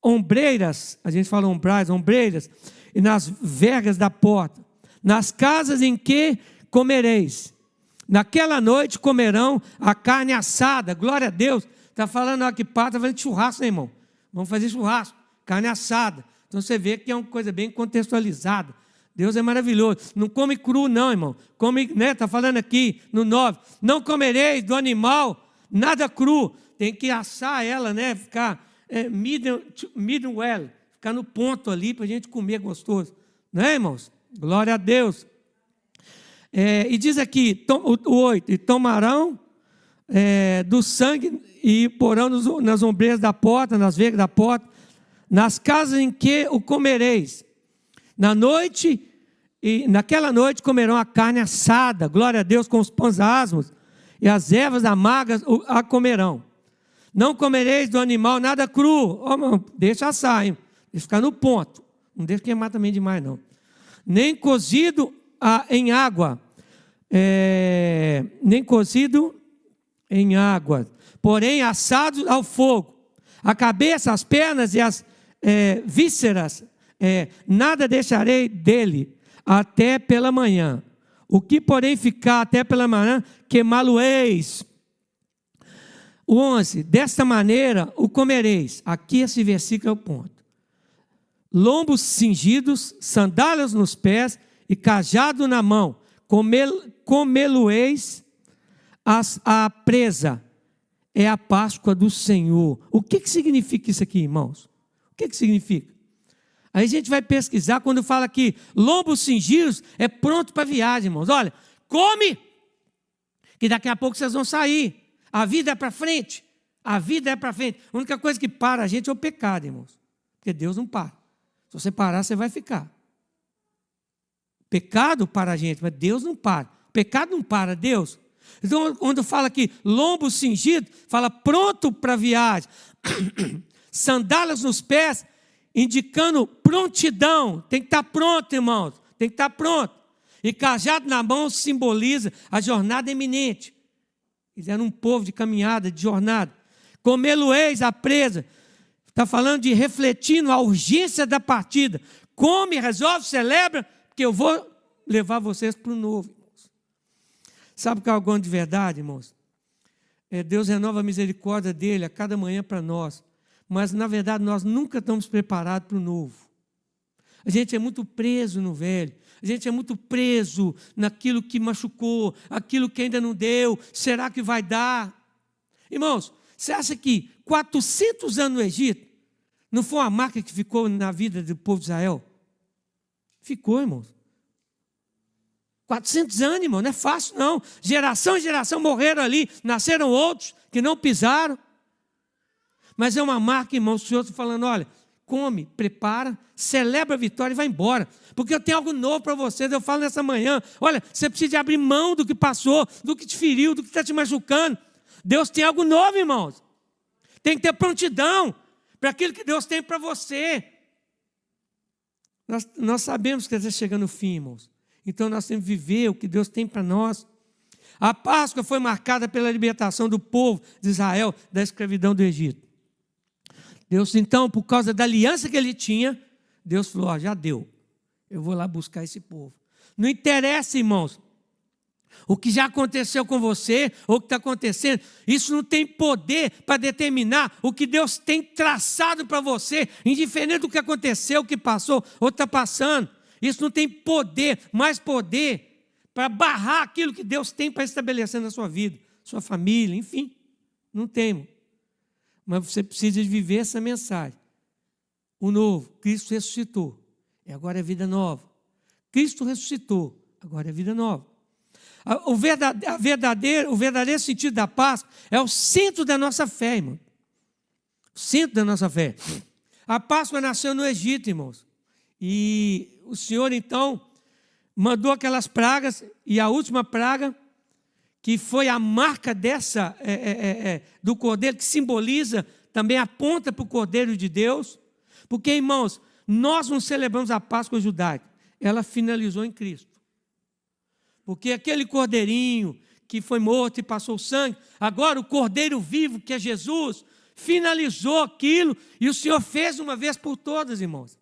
ombreiras, a gente fala ombreiras, e nas vergas da porta, nas casas em que comereis. Naquela noite comerão a carne assada. Glória a Deus. Está falando aqui, está fazendo churrasco, né, irmão? Vamos fazer churrasco, carne assada. Então você vê que é uma coisa bem contextualizada. Deus é maravilhoso. Não come cru, não, irmão. Come, né? Está falando aqui no 9. Não comereis do animal nada cru. Tem que assar ela, né? Ficar medium well, ficar no ponto ali para a gente comer gostoso. Não é, irmãos? Glória a Deus. E diz aqui, o 8, e tomarão do sangue e porão nas ombreiras da porta, nas vergas da porta, nas casas em que o comereis. Naquela noite comerão a carne assada, glória a Deus, com os pães asmos, e as ervas amargas a comerão. Não comereis do animal nada cru. Deixa assar, hein? Deixa ficar no ponto. Não deixa queimar também demais, não. Nem cozido em água. Nem cozido em água. porém assados ao fogo. A cabeça, as pernas e as vísceras, nada deixarei dele até pela manhã. O que, porém, ficar até pela manhã, queimá-lo-eis. 11. Desta maneira o comereis. Aqui esse versículo é o ponto. Lombos cingidos, sandálias nos pés e cajado na mão. Comê-lo-eis a presa. É a Páscoa do Senhor. O que significa isso aqui, irmãos? O que significa? Aí a gente vai pesquisar, quando fala que lombos cingidos é pronto para viagem, irmãos. Olha, come, que daqui a pouco vocês vão sair. A vida é para frente. A vida é para frente. A única coisa que para a gente é o pecado, irmãos. Porque Deus não para. Se você parar, você vai ficar. Pecado para a gente, mas Deus não para. Pecado não para, Deus. Então, quando fala aqui lombo cingido, fala pronto para a viagem. Sandálias nos pés, indicando prontidão. Tem que estar pronto, irmãos. Tem que estar pronto. E cajado na mão simboliza a jornada iminente. Eles eram um povo de caminhada, de jornada. Comê-lo-eis a presa. Está falando de refletindo a urgência da partida. Come, resolve, celebra, porque eu vou levar vocês para o novo, irmãos. Sabe o que é algo de verdade, irmãos? Deus renova a misericórdia dele a cada manhã para nós. Mas, na verdade, nós nunca estamos preparados para o novo. A gente é muito preso no velho. A gente é muito preso naquilo que machucou, aquilo que ainda não deu. Será que vai dar? Irmãos, você acha que 400 anos no Egito não foi uma marca que ficou na vida do povo de Israel? Ficou, irmãos. 400 anos, irmão, não é fácil, não. Geração em geração morreram ali, nasceram outros que não pisaram. Mas é uma marca, irmão, o Senhor está falando, olha, come, prepara, celebra a vitória e vai embora. Porque eu tenho algo novo para vocês. Eu falo nessa manhã, olha, você precisa abrir mão do que passou, do que te feriu, do que está te machucando. Deus tem algo novo, irmãos. Tem que ter prontidão para aquilo que Deus tem para você. Nós sabemos que está chegando o fim, irmãos. Então nós temos que viver o que Deus tem para nós. A Páscoa foi marcada pela libertação do povo de Israel da escravidão do Egito. Deus, então, por causa da aliança que ele tinha, Deus falou, já deu. Eu vou lá buscar esse povo. Não interessa, irmãos, o que já aconteceu com você, ou o que está acontecendo, isso não tem poder para determinar o que Deus tem traçado para você, indiferente do que aconteceu, o que passou, ou está passando. Isso não tem poder, mais poder, para barrar aquilo que Deus tem para estabelecer na sua vida, sua família, enfim. Não tem. Mas você precisa viver essa mensagem. O novo, Cristo ressuscitou, e agora é vida nova. Cristo ressuscitou, agora é vida nova. O verdadeiro sentido da Páscoa é o centro da nossa fé, irmão. O centro da nossa fé. A Páscoa nasceu no Egito, irmãos. E o Senhor, então, mandou aquelas pragas, e a última praga, que foi a marca do Cordeiro, que simboliza, também aponta para o Cordeiro de Deus. Porque, irmãos, nós não celebramos a Páscoa judaica. Ela finalizou em Cristo. Porque aquele cordeirinho que foi morto e passou sangue, agora o cordeiro vivo, que é Jesus, finalizou aquilo e o Senhor fez uma vez por todas, irmãos.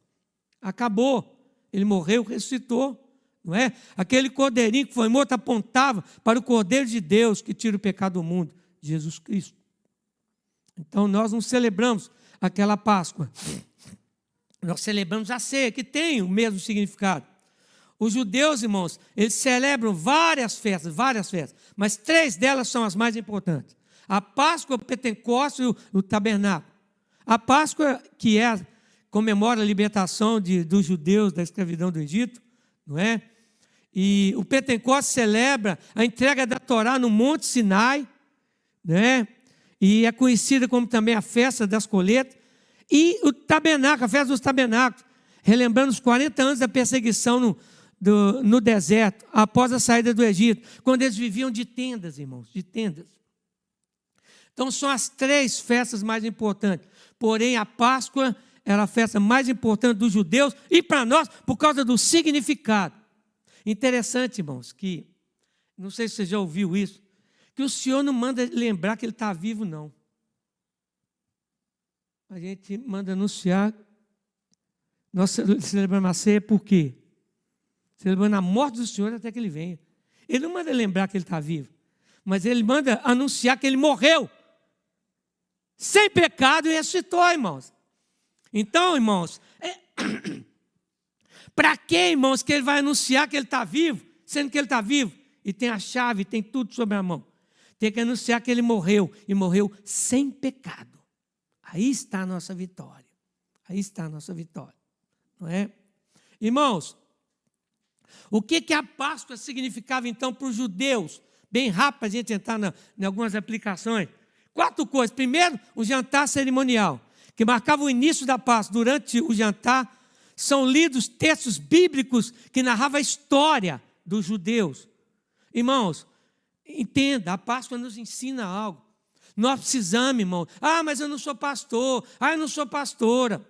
Acabou. Ele morreu, ressuscitou. Não é? Aquele cordeirinho que foi morto apontava para o Cordeiro de Deus que tira o pecado do mundo, Jesus Cristo. Então nós não celebramos aquela Páscoa. Nós celebramos a ceia, que tem o mesmo significado. Os judeus, irmãos, eles celebram várias festas, mas 3 delas são as mais importantes. A Páscoa, o Pentecostes e o Tabernáculo. A Páscoa, que comemora a libertação dos judeus da escravidão do Egito, não é? E o Pentecostes celebra a entrega da Torá no Monte Sinai, né? E é conhecida como também a festa das colheitas. E o Tabernáculo, a festa dos tabernáculos, relembrando os 40 anos da perseguição no deserto, após a saída do Egito, quando eles viviam de tendas, irmãos, de tendas. Então são as 3 festas mais importantes. Porém, a Páscoa era a festa mais importante dos judeus e para nós, por causa do significado. Interessante, irmãos, que, não sei se você já ouviu isso, que o Senhor não manda lembrar que Ele está vivo, não. A gente manda anunciar. Nós celebramos a ceia por quê? Celebrando a morte do Senhor até que Ele venha. Ele não manda lembrar que Ele está vivo, mas Ele manda anunciar que Ele morreu, sem pecado, e ressuscitou, irmãos. Então, irmãos, para que, irmãos, que Ele vai anunciar que Ele está vivo, sendo que Ele está vivo, e tem a chave, tem tudo sobre a mão? Tem que anunciar que Ele morreu, e morreu sem pecado. Aí está a nossa vitória. Aí está a nossa vitória. Não é? Irmãos, o que a Páscoa significava então para os judeus? Bem rápido para a gente entrar em algumas aplicações. 4 coisas. Primeiro, o jantar cerimonial, que marcava o início da Páscoa. Durante o jantar, são lidos textos bíblicos que narravam a história dos judeus. Irmãos, entenda, a Páscoa nos ensina algo. Nós precisamos, irmão. Mas eu não sou pastor. Eu não sou pastora.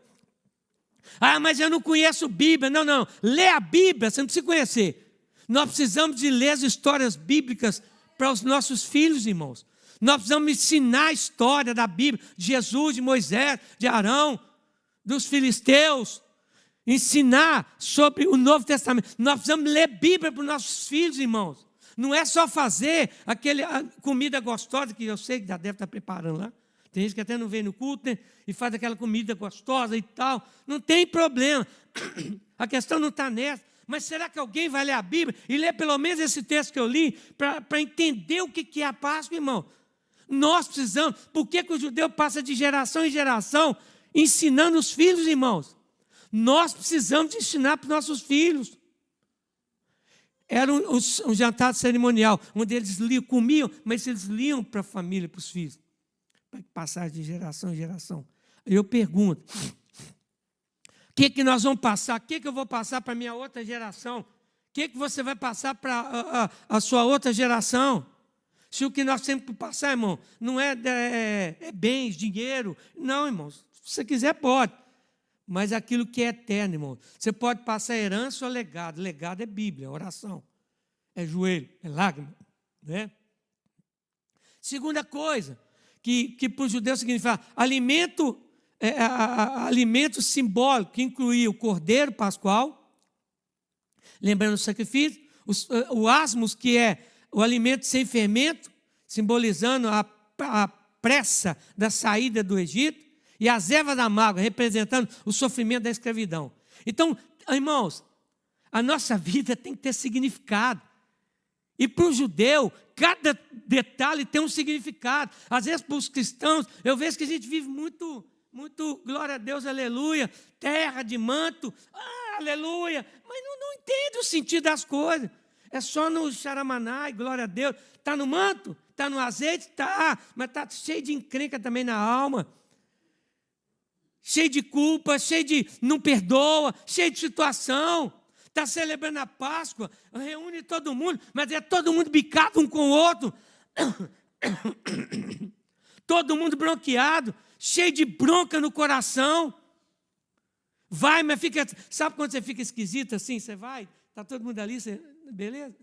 Mas eu não conheço Bíblia. Não. Lê a Bíblia, você não precisa conhecer. Nós precisamos de ler as histórias bíblicas para os nossos filhos, irmãos. Nós precisamos ensinar a história da Bíblia, de Jesus, de Moisés, de Arão, dos filisteus. Ensinar sobre o Novo Testamento. Nós precisamos ler Bíblia para os nossos filhos, irmãos. Não é só fazer aquela comida gostosa, que eu sei que já deve estar preparando lá. Tem gente que até não vem no culto, né? E faz aquela comida gostosa e tal. Não tem problema. A questão não está nessa. Mas será que alguém vai ler a Bíblia e ler pelo menos esse texto que eu li para entender o que é a Páscoa, irmão? Nós precisamos. Por que o judeu passa de geração em geração ensinando os filhos, irmãos? Nós precisamos de ensinar para os nossos filhos. Era um jantar cerimonial, onde eles comiam, mas eles liam para a família, para os filhos, para passar de geração em geração. Aí eu pergunto, o que nós vamos passar? O que eu vou passar para a minha outra geração? O que você vai passar para a sua outra geração? Se o que nós temos que passar, irmão, não é bens, dinheiro. Não, irmãos, se você quiser pode. Mas aquilo que é eterno, irmão. Você pode passar herança ou legado. Legado é Bíblia, oração. É joelho, é lágrima. Né? Segunda coisa, que para os judeus significa alimento simbólico, que incluía o cordeiro pascual, lembrando o sacrifício, o asmos, que é o alimento sem fermento, simbolizando a pressa da saída do Egito, e as ervas da mágoa, representando o sofrimento da escravidão. Então, irmãos, a nossa vida tem que ter significado. E para o judeu, cada detalhe tem um significado. Às vezes, para os cristãos, eu vejo que a gente vive muito, glória a Deus, aleluia, terra de manto, aleluia, mas não entende o sentido das coisas. É só no xaramanai, glória a Deus. Está no manto, está no azeite, está, mas está cheio de encrenca também na alma. Cheio de culpa, cheio de não perdoa, cheio de situação. Está celebrando a Páscoa, reúne todo mundo, mas é todo mundo bicado um com o outro. Todo mundo bronqueado, cheio de bronca no coração. Vai, mas fica... Sabe quando você fica esquisito assim? Você vai, está todo mundo ali, você, beleza?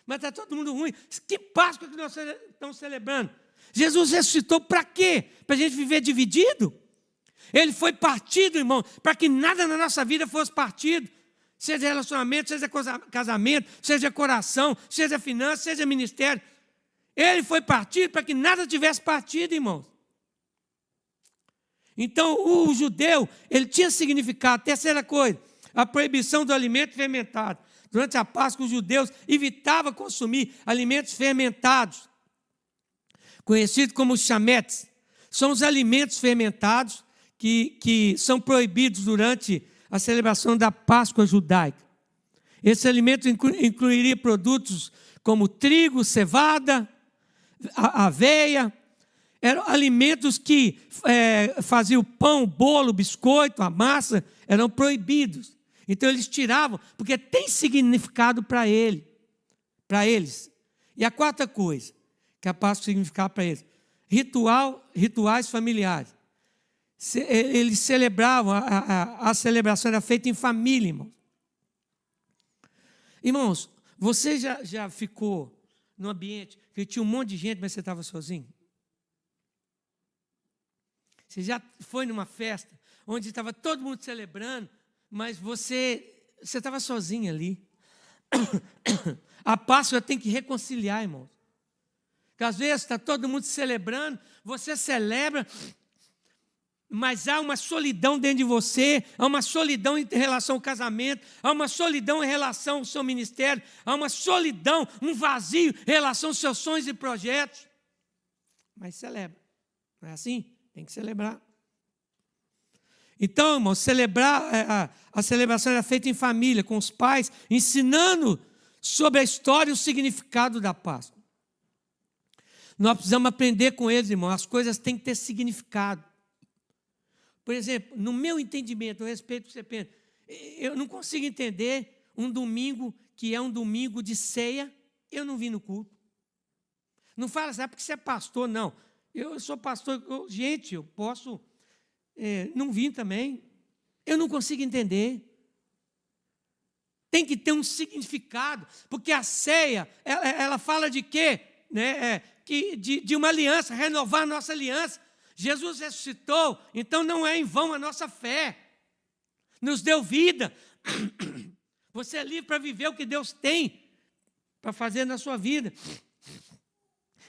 Mas está todo mundo ruim. Que Páscoa que nós estamos celebrando? Jesus ressuscitou para quê? Para a gente viver dividido? Ele foi partido, irmão, para que nada na nossa vida fosse partido. Seja relacionamento, seja casamento, seja coração, seja finança, seja ministério. Ele foi partido para que nada tivesse partido, irmãos. Então, o judeu, ele tinha significado. Terceira coisa, a proibição do alimento fermentado. Durante a Páscoa, os judeus evitavam consumir alimentos fermentados, conhecidos como chametes. São os alimentos fermentados que são proibidos durante a celebração da Páscoa judaica. Esse alimento incluiria produtos como trigo, cevada, aveia. Eram alimentos que faziam pão, bolo, biscoito, a massa, eram proibidos. Então eles tiravam, porque tem significado para eles. E a quarta coisa que a Páscoa significava para eles, rituais familiares. Eles celebravam, a celebração era feita em família, irmãos. Irmãos, você já ficou num ambiente que tinha um monte de gente, mas você estava sozinho? Você já foi numa festa onde estava todo mundo celebrando, mas você estava sozinho ali? A Páscoa tem que reconciliar, irmãos. Porque às vezes está todo mundo celebrando, você celebra, mas há uma solidão dentro de você, há uma solidão em relação ao casamento, há uma solidão em relação ao seu ministério, há uma solidão, um vazio em relação aos seus sonhos e projetos. Mas celebra, não é assim? Tem que celebrar. Então, irmãos, celebrar, a celebração era feita em família, com os pais, ensinando sobre a história e o significado da Páscoa. Nós precisamos aprender com eles, irmãos, as coisas têm que ter significado. Por exemplo, no meu entendimento, eu respeito o que você pensa, eu não consigo entender um domingo que é um domingo de ceia, eu não vim no culto. Não fala assim, porque você é pastor, não. Eu sou pastor, gente, eu posso não vir também. Eu não consigo entender. Tem que ter um significado, porque a ceia, ela fala de quê? De uma aliança, renovar a nossa aliança. Jesus ressuscitou, então não é em vão a nossa fé. Nos deu vida. Você é livre para viver o que Deus tem para fazer na sua vida.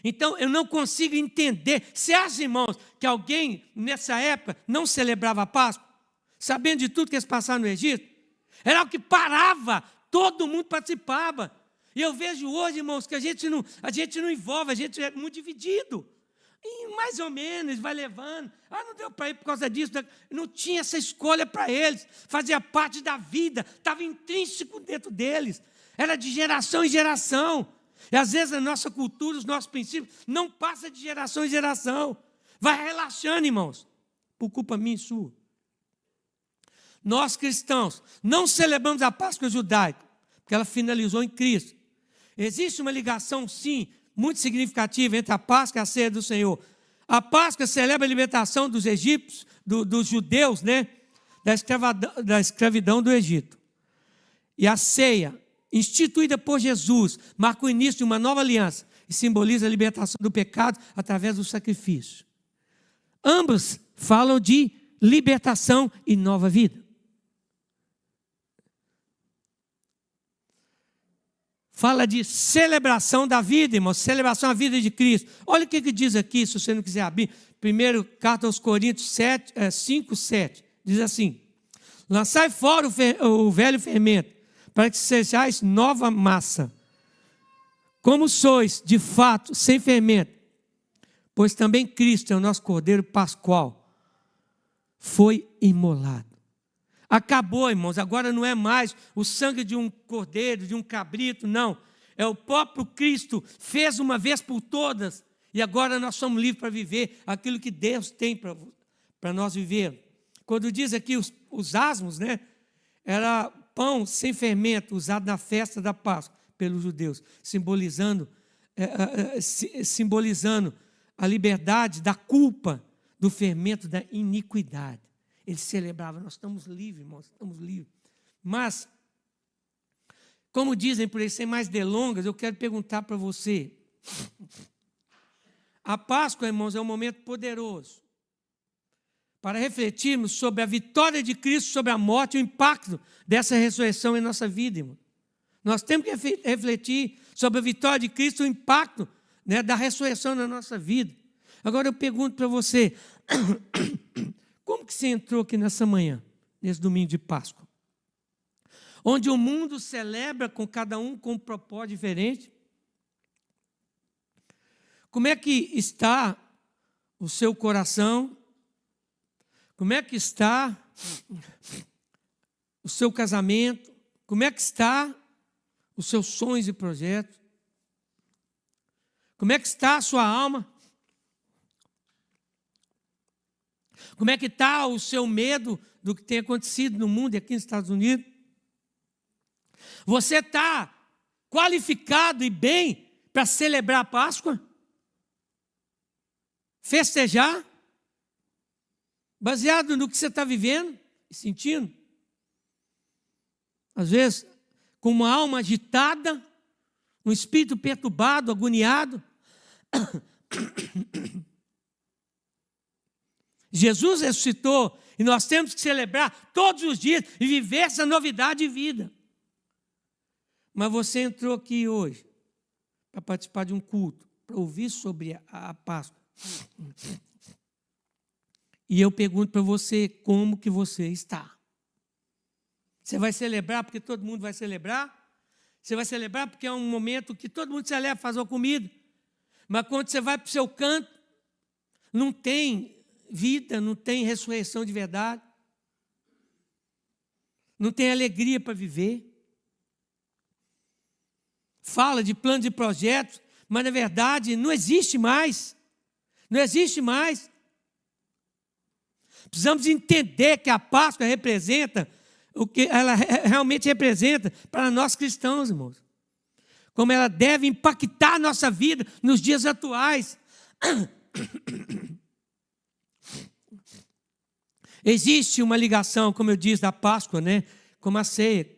Então, eu não consigo entender. Você acha, irmãos, que alguém nessa época não celebrava a Páscoa? Sabendo de tudo que eles passaram no Egito? Era o que parava, todo mundo participava. E eu vejo hoje, irmãos, que a gente não envolve, a gente é muito dividido. E mais ou menos, vai levando. Não deu para ir por causa disso. Não tinha essa escolha para eles. Fazia parte da vida, estava intrínseco dentro deles. Era de geração em geração. E às vezes a nossa cultura, os nossos princípios, não passa de geração em geração. Vai relaxando, irmãos, por culpa minha e sua. Nós cristãos não celebramos a Páscoa judaica, porque ela finalizou em Cristo. Existe uma ligação, sim, muito significativa entre a Páscoa e a ceia do Senhor. A Páscoa celebra a libertação dos egípcios, dos judeus, da escravidão do Egito. E a ceia, instituída por Jesus, marca o início de uma nova aliança e simboliza a libertação do pecado através do sacrifício. Ambos falam de libertação e nova vida. Fala de celebração da vida, irmãos, celebração da vida de Cristo. Olha o que diz aqui, se você não quiser abrir. Primeiro, carta aos Coríntios 5, 7. Diz assim: lançai fora o velho fermento, para que sejais nova massa, como sois, de fato, sem fermento, pois também Cristo é o nosso Cordeiro Pascual, foi imolado. Acabou, irmãos, agora não é mais o sangue de um cordeiro, de um cabrito, não. É o próprio Cristo, fez uma vez por todas, e agora nós somos livres para viver aquilo que Deus tem para nós viver. Quando diz aqui os asmos, era pão sem fermento, usado na festa da Páscoa pelos judeus, simbolizando a liberdade da culpa, do fermento da iniquidade. Eles celebravam, nós estamos livres, irmãos, estamos livres. Mas, como dizem por aí, sem mais delongas, eu quero perguntar para você. A Páscoa, irmãos, é um momento poderoso para refletirmos sobre a vitória de Cristo sobre a morte e o impacto dessa ressurreição em nossa vida, irmão. Nós temos que refletir sobre a vitória de Cristo e o impacto da ressurreição na nossa vida. Agora eu pergunto para você, como que você entrou aqui nessa manhã, nesse domingo de Páscoa? Onde o mundo celebra com cada um com um propósito diferente. Como é que está o seu coração? Como é que está o seu casamento? Como é que está os seus sonhos e projetos? Como é que está a sua alma? Como é que está o seu medo do que tem acontecido no mundo e aqui nos Estados Unidos? Você está qualificado e bem para celebrar a Páscoa? Festejar? Baseado no que você está vivendo e sentindo? Às vezes, com uma alma agitada, um espírito perturbado, agoniado, Jesus ressuscitou e nós temos que celebrar todos os dias e viver essa novidade de vida. Mas você entrou aqui hoje para participar de um culto, para ouvir sobre a Páscoa. E eu pergunto para você, como que você está? Você vai celebrar porque todo mundo vai celebrar? Você vai celebrar porque é um momento que todo mundo celebra, faz uma comida. Mas quando você vai para o seu canto, não tem vida, não tem ressurreição de verdade. Não tem alegria para viver. Fala de planos e projetos, mas na verdade não existe mais. Não existe mais. Precisamos entender que a Páscoa representa o que ela realmente representa para nós cristãos, irmãos. Como ela deve impactar a nossa vida nos dias atuais. Existe uma ligação, como eu disse, da Páscoa, né, com a ceia.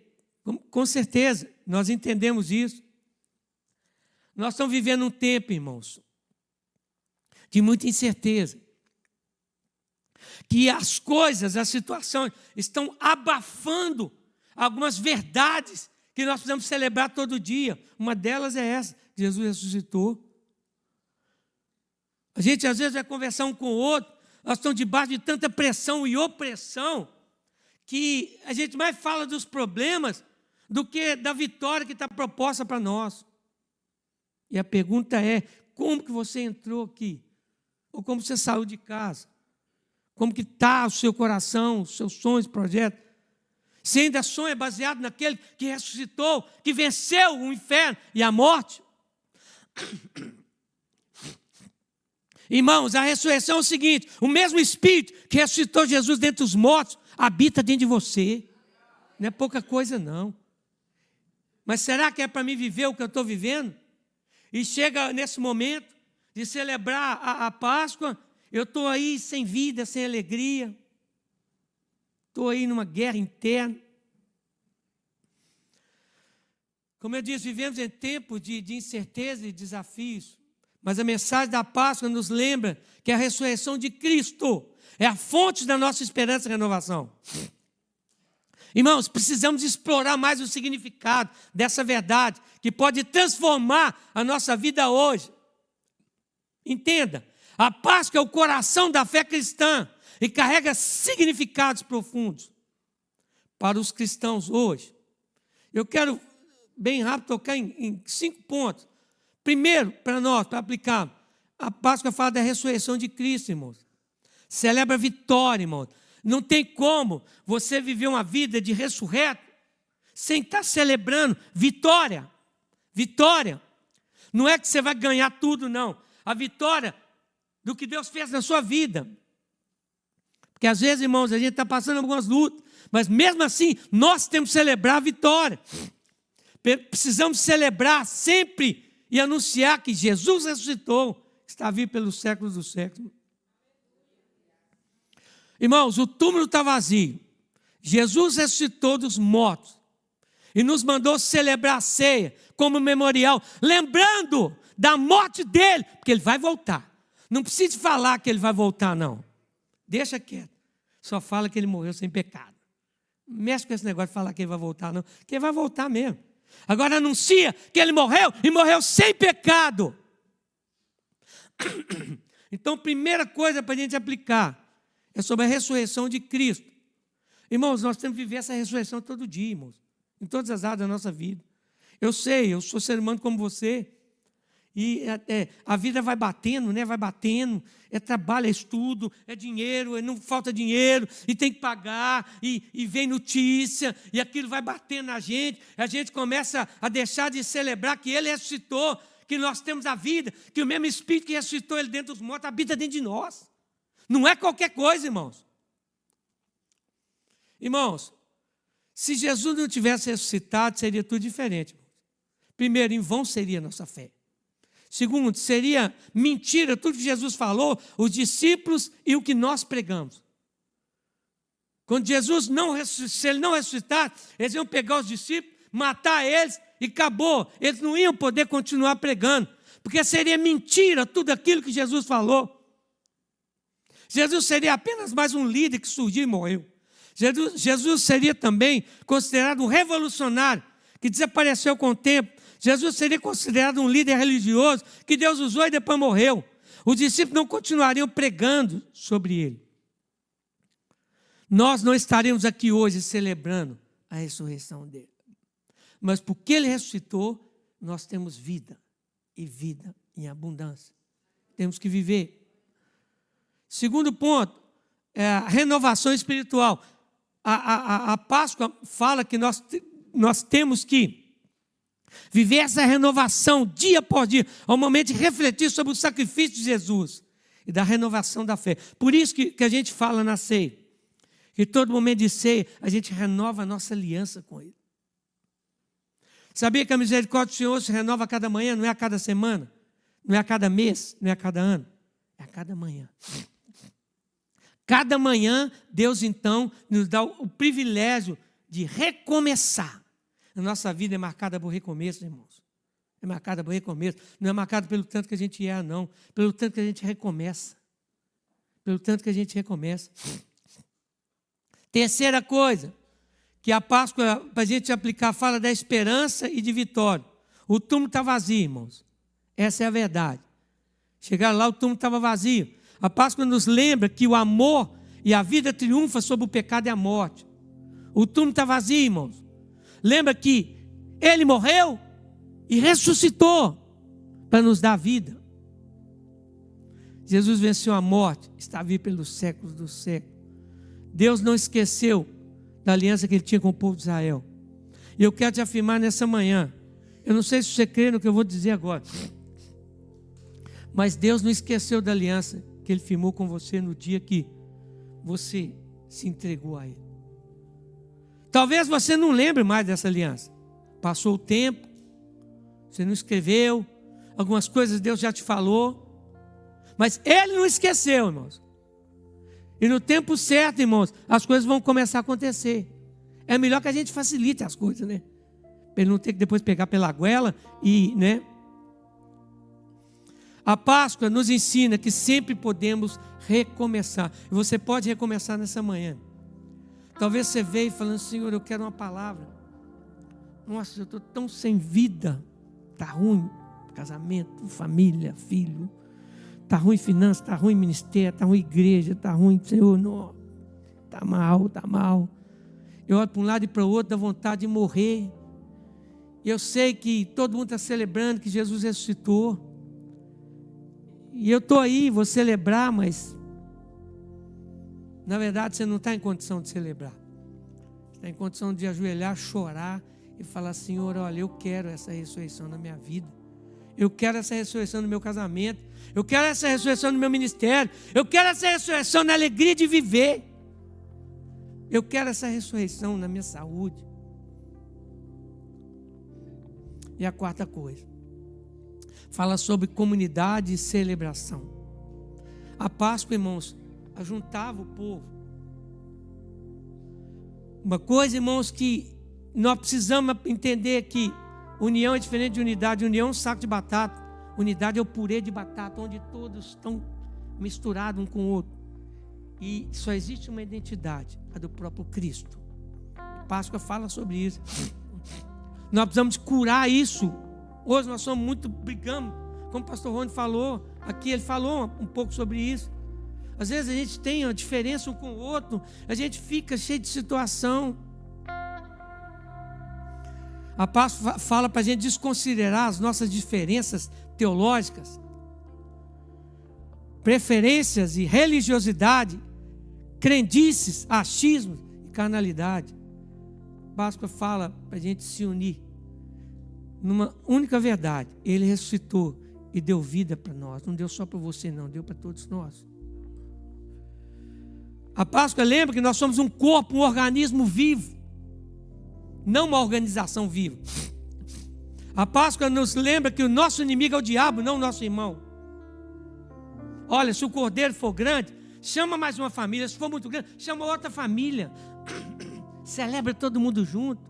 Com certeza, nós entendemos isso. Nós estamos vivendo um tempo, irmãos, de muita incerteza. Que as coisas, as situações estão abafando algumas verdades que nós precisamos celebrar todo dia. Uma delas é essa: Jesus ressuscitou. A gente às vezes vai conversar um com o outro, nós estamos debaixo de tanta pressão e opressão, que a gente mais fala dos problemas do que da vitória que está proposta para nós. E a pergunta é: como que você entrou aqui? Ou como você saiu de casa? Como que está o seu coração, os seus sonhos, projetos? Você ainda sonha baseado naquele que ressuscitou, que venceu o inferno e a morte? Irmãos, a ressurreição é o seguinte: o mesmo Espírito que ressuscitou Jesus dentre os mortos habita dentro de você. Não é pouca coisa, não. Mas será que é para mim viver o que eu estou vivendo? E chega nesse momento de celebrar a Páscoa, eu estou aí sem vida, sem alegria. Estou aí numa guerra interna. Como eu disse, vivemos em tempos de incerteza e desafios. Mas a mensagem da Páscoa nos lembra que a ressurreição de Cristo é a fonte da nossa esperança e renovação. Irmãos, precisamos explorar mais o significado dessa verdade, que pode transformar a nossa vida hoje. Entenda, a Páscoa é o coração da fé cristã e carrega significados profundos para os cristãos hoje. Eu quero, bem rápido, tocar em 5 pontos. Primeiro, para nós, para aplicar, a Páscoa fala da ressurreição de Cristo, irmãos. Celebra a vitória, irmãos. Não tem como você viver uma vida de ressurreto sem estar celebrando vitória. Vitória. Não é que você vai ganhar tudo, não. A vitória do que Deus fez na sua vida. Porque às vezes, irmãos, a gente está passando algumas lutas, mas mesmo assim, nós temos que celebrar a vitória. Precisamos celebrar sempre e anunciar que Jesus ressuscitou, está vivo pelos séculos dos séculos. Irmãos, o túmulo está vazio. Jesus ressuscitou dos mortos e nos mandou celebrar a ceia como memorial, lembrando da morte dele, porque ele vai voltar. Não precisa falar que ele vai voltar, não. Deixa quieto. Só fala que ele morreu sem pecado. Não mexe com esse negócio de falar que ele vai voltar, não. Que ele vai voltar mesmo. Agora anuncia que ele morreu e morreu sem pecado. Então, primeira coisa para a gente aplicar é sobre a ressurreição de Cristo. Irmãos, nós temos que viver essa ressurreição todo dia, irmãos. Em todas as áreas da nossa vida. Eu sei, eu sou ser humano como você. E a vida vai batendo, né? Vai batendo. É trabalho, é estudo, é dinheiro, não falta dinheiro, e tem que pagar, e vem notícia, e aquilo vai batendo na gente. A gente começa a deixar de celebrar que Ele ressuscitou, que nós temos a vida, que o mesmo Espírito que ressuscitou Ele dentro dos mortos habita dentro de nós. Não é qualquer coisa, irmãos. Irmãos, se Jesus não tivesse ressuscitado, seria tudo diferente. Primeiro, em vão seria a nossa fé. Segundo, seria mentira tudo que Jesus falou, os discípulos e o que nós pregamos. Quando Jesus se ele não ressuscitar, eles iam pegar os discípulos, matar eles e acabou. Eles não iam poder continuar pregando. porque seria mentira tudo aquilo que Jesus falou. Jesus seria apenas mais um líder que surgiu e morreu. Jesus seria também considerado um revolucionário que desapareceu com o tempo. Jesus seria considerado um líder religioso que Deus usou e depois morreu. Os discípulos não continuariam pregando sobre ele. Nós não estaremos aqui hoje celebrando a ressurreição dele. Mas porque ele ressuscitou, nós temos vida, e vida em abundância. Temos que viver. Segundo ponto, é a renovação espiritual. A Páscoa fala que nós temos que viver essa renovação dia após dia, ao momento de refletir sobre o sacrifício de Jesus e da renovação da fé. Por isso que a gente fala na ceia, que todo momento de ceia a gente renova a nossa aliança com Ele. Sabia que a misericórdia do Senhor se renova a cada manhã, não é a cada semana, não é a cada mês, não é a cada ano, é a cada manhã. Cada manhã, Deus então nos dá o privilégio de recomeçar. A nossa vida é marcada por recomeço, irmãos. É marcada por recomeço. Não é marcada pelo tanto que a gente erra, não. Pelo tanto que a gente recomeça. Pelo tanto que a gente recomeça. Terceira coisa, que a Páscoa, para a gente aplicar, fala da esperança e de vitória. O túmulo está vazio, irmãos. Essa é a verdade. Chegaram lá, o túmulo estava vazio. A Páscoa nos lembra que o amor e a vida triunfam sobre o pecado e a morte. O túmulo está vazio, irmãos. Lembra que Ele morreu e ressuscitou para nos dar vida. Jesus venceu a morte, está vivo pelos séculos dos séculos. Deus não esqueceu da aliança que Ele tinha com o povo de Israel. E eu quero te afirmar nessa manhã, eu não sei se você crê no que eu vou dizer agora, mas Deus não esqueceu da aliança que Ele firmou com você no dia que você se entregou a Ele. Talvez você não lembre mais dessa aliança. Passou o tempo, você não escreveu, algumas coisas Deus já te falou, mas Ele não esqueceu, irmãos. E no tempo certo, irmãos, as coisas vão começar a acontecer. É melhor que a gente facilite as coisas, né? Para Ele não ter que depois pegar pela goela e, né? A Páscoa nos ensina que sempre podemos recomeçar. E você pode recomeçar nessa manhã. Talvez você veio falando, Senhor, eu quero uma palavra. Nossa, eu estou tão sem vida. Está ruim casamento, família, filho. Está ruim finanças, está ruim ministério, está ruim igreja, está ruim, Senhor, não. Está mal, está mal. Eu olho para um lado e para o outro, dá vontade de morrer. E eu sei que todo mundo está celebrando que Jesus ressuscitou. E eu estou aí, vou celebrar, mas na verdade você não está em condição de celebrar. Você está em condição de ajoelhar, chorar e falar, Senhor, olha, eu quero essa ressurreição na minha vida. Eu quero essa ressurreição no meu casamento. Eu quero essa ressurreição no meu ministério. Eu quero essa ressurreição na alegria de viver. Eu quero essa ressurreição na minha saúde. E a quarta coisa, fala sobre comunidade e celebração. A Páscoa, irmãos, ajuntava o povo. Uma coisa, irmãos, que nós precisamos entender que união é diferente de unidade. União é um saco de batata. Unidade é o purê de batata, onde todos estão misturados um com o outro. E só existe uma identidade, a do próprio Cristo. A Páscoa fala sobre isso. Nós precisamos curar isso. Hoje nós somos muito, brigamos. Como o pastor Rony falou aqui, ele falou um pouco sobre isso. Às vezes a gente tem uma diferença um com o outro, a gente fica cheio de situação. A Páscoa fala para a gente desconsiderar as nossas diferenças teológicas, preferências e religiosidade, crendices, achismos e carnalidade. A Páscoa fala para a gente se unir numa única verdade. Ele ressuscitou e deu vida para nós. Não deu só para você, não, deu para todos nós. A Páscoa lembra que nós somos um corpo, um organismo vivo, não uma organização viva. A Páscoa nos lembra que o nosso inimigo é o diabo, não o nosso irmão. Olha, se o cordeiro for grande, chama mais uma família. Se for muito grande, chama outra família. Celebra todo mundo junto.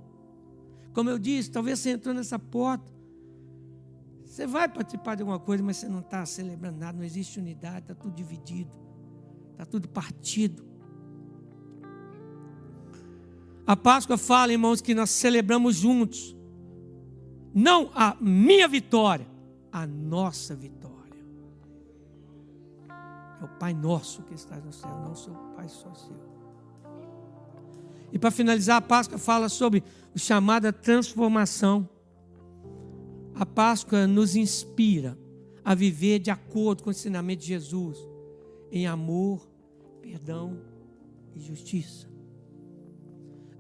Como eu disse, talvez você entrou nessa porta, Você vai participar de alguma coisa, mas você não está celebrando nada, não existe unidade, está tudo dividido, está tudo partido. A Páscoa fala, irmãos, que nós celebramos juntos, não a minha vitória, a nossa vitória. É o Pai nosso que está no céu, não o seu Pai só seu. E para finalizar, a Páscoa fala sobre o chamado à transformação. A Páscoa nos inspira a viver de acordo com o ensinamento de Jesus, em amor, perdão e justiça.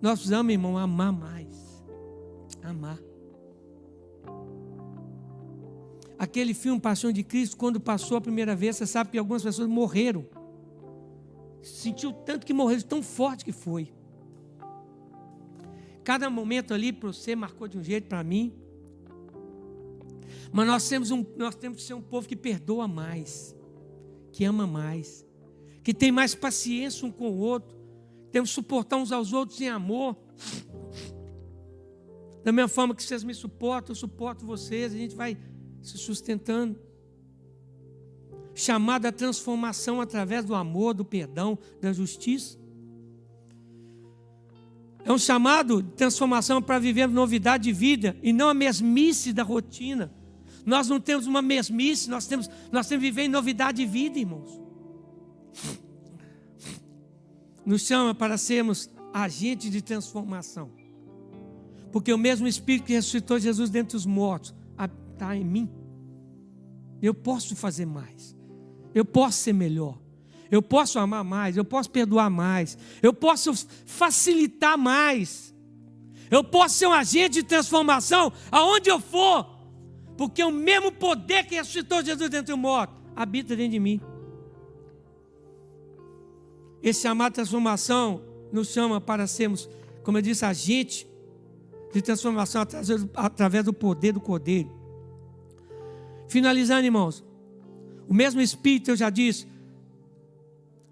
Nós precisamos, irmão, amar mais. Amar. Aquele filme Paixão de Cristo, quando passou a primeira vez, você sabe que algumas pessoas morreram. Sentiu tanto que morreram, tão forte que foi. Cada momento ali para você marcou de um jeito, para mim. Mas nós temos que ser um povo que perdoa mais, que ama mais, que tem mais paciência um com o outro. Temos que suportar uns aos outros em amor. Da mesma forma que vocês me suportam, eu suporto vocês. A gente vai se sustentando. Chamada à transformação através do amor, do perdão, da justiça. É um chamado de transformação para viver novidade de vida e não a mesmice da rotina. Nós não temos uma mesmice, nós temos que viver em novidade de vida, irmãos. Nos chama para sermos agentes de transformação. Porque o mesmo Espírito que ressuscitou Jesus dentre os mortos está em mim. Eu posso fazer mais. Eu posso ser melhor. Eu posso amar mais. Eu posso perdoar mais. Eu posso facilitar mais. Eu posso ser um agente de transformação aonde eu for. Porque o mesmo poder que ressuscitou Jesus dentre os mortos habita dentro de mim. Esse chamado de transformação nos chama para sermos, como eu disse, agente de transformação através do poder do Cordeiro. Finalizando, irmãos, o mesmo Espírito, eu já disse,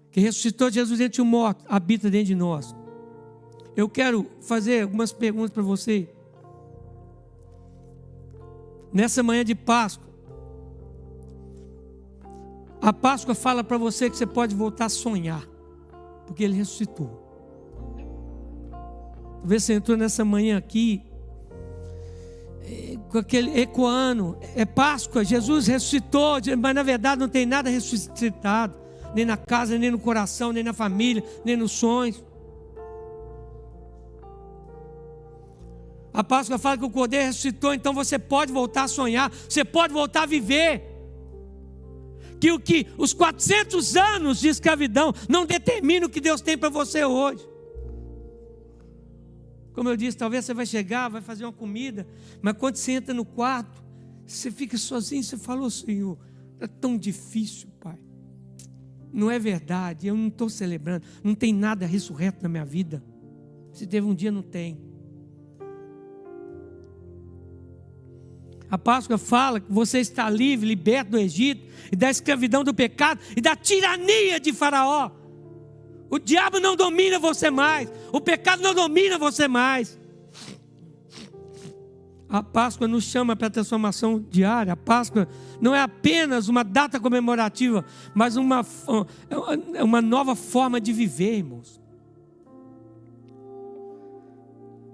que ressuscitou Jesus dentre os mortos, habita dentro de nós. Eu quero fazer algumas perguntas para você. Nessa manhã de Páscoa, a Páscoa fala para você que você pode voltar a sonhar, porque Ele ressuscitou. Talvez você entrou nessa manhã aqui, com aquele ecoando, é Páscoa, Jesus ressuscitou, mas na verdade não tem nada ressuscitado, nem na casa, nem no coração, nem na família, nem nos sonhos. A Páscoa fala que o Cordeiro ressuscitou, então você pode voltar a sonhar, você pode voltar a viver. Que os 400 anos de escravidão não determinam o que Deus tem para você hoje. Como eu disse, talvez você vai chegar, vai fazer uma comida, mas quando você entra no quarto, você fica sozinho, você fala, oh, Senhor, é tão difícil, Pai. Não é verdade, eu não estou celebrando, não tem nada ressurreto na minha vida. Se teve um dia, não tem. A Páscoa fala que você está livre, liberto do Egito e da escravidão do pecado e da tirania de Faraó. O diabo não domina você mais, o pecado não domina você mais. A Páscoa nos chama para a transformação diária. A Páscoa não é apenas uma data comemorativa, mas uma nova forma de viver, irmãos.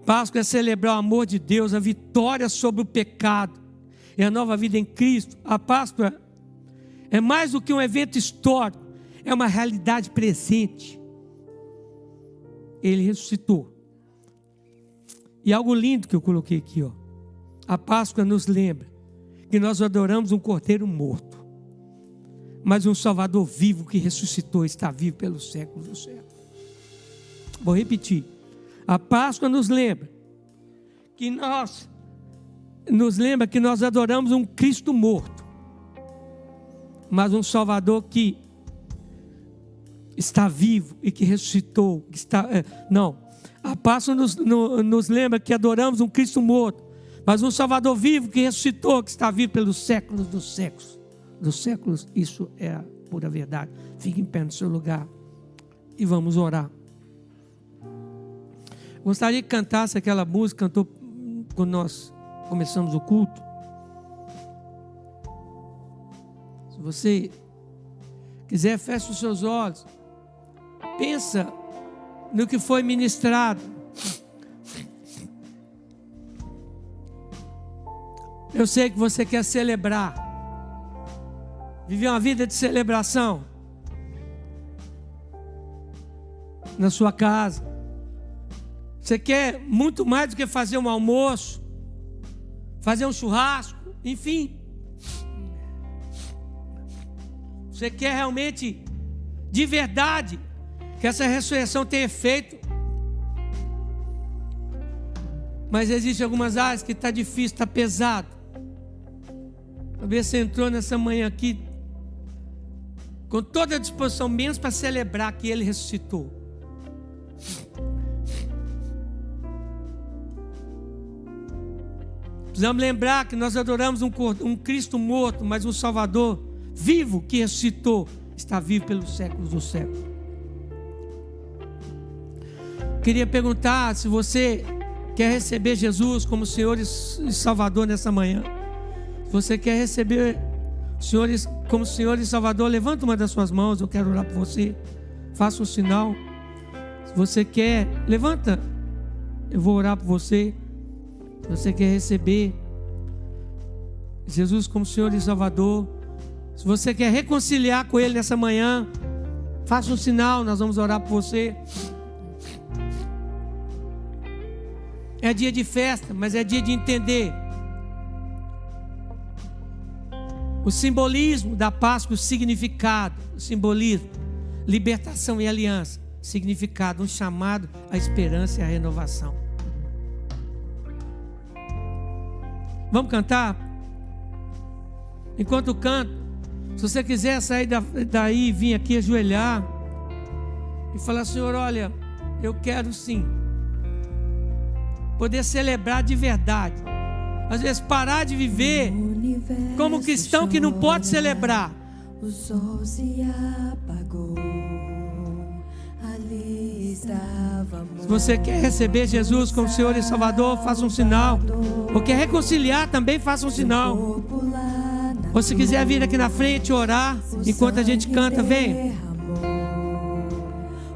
Páscoa é celebrar o amor de Deus, a vitória sobre o pecado e a nova vida em Cristo. A Páscoa é mais do que um evento histórico, é uma realidade presente. Ele ressuscitou. E algo lindo que eu coloquei aqui, ó. A Páscoa nos lembra que nós adoramos um cordeiro morto, mas um Salvador vivo que ressuscitou, está vivo pelos séculos dos séculos. Vou repetir. A Páscoa nos lembra que nós adoramos um Cristo morto, mas um Salvador que está vivo e que ressuscitou. A Páscoa nos lembra que adoramos um Cristo morto, mas um Salvador vivo que ressuscitou, que está vivo pelos séculos dos séculos. Dos séculos, isso é a pura verdade. Fique em pé no seu lugar e vamos orar. Gostaria que cantasse aquela música, cantou quando nós começamos o culto. você quiser, feche os seus olhos. Pensa no que foi ministrado. Eu sei que você quer celebrar. Viver uma vida de celebração. Na sua casa. Você quer muito mais do que fazer um almoço, fazer um churrasco, enfim. Você quer realmente, de verdade, que essa ressurreição tenha efeito. Mas existem algumas áreas que está difícil, está pesado. Talvez você entrou nessa manhã aqui com toda a disposição, menos para celebrar que Ele ressuscitou. Precisamos lembrar que nós adoramos um Cristo morto, mas um Salvador vivo que ressuscitou, está vivo pelos séculos dos séculos. Queria perguntar se você quer receber Jesus como Senhor e Salvador nessa manhã. Se você quer receber como Senhor e Salvador, levanta uma das suas mãos, eu quero orar por você. Faça um sinal. Se você quer, levanta, eu vou orar por você. Se você quer receber Jesus como Senhor e Salvador, se você quer reconciliar com Ele nessa manhã, faça um sinal, nós vamos orar por você. É dia de festa, mas é dia de entender o simbolismo da Páscoa, o significado, o simbolismo, libertação e aliança, significado, um chamado à esperança e à renovação. Vamos cantar? Enquanto canto, se você quiser sair daí e vir aqui ajoelhar e falar: Senhor, olha, eu quero sim poder celebrar de verdade. Às vezes parar de viver como cristão que não pode celebrar. O sol se apagou, ali estávamos. Se você quer receber Jesus como Senhor e Salvador, faça um sinal. Ou quer reconciliar também, faça um sinal. Ou se quiser vir aqui na frente orar enquanto a gente canta, venha.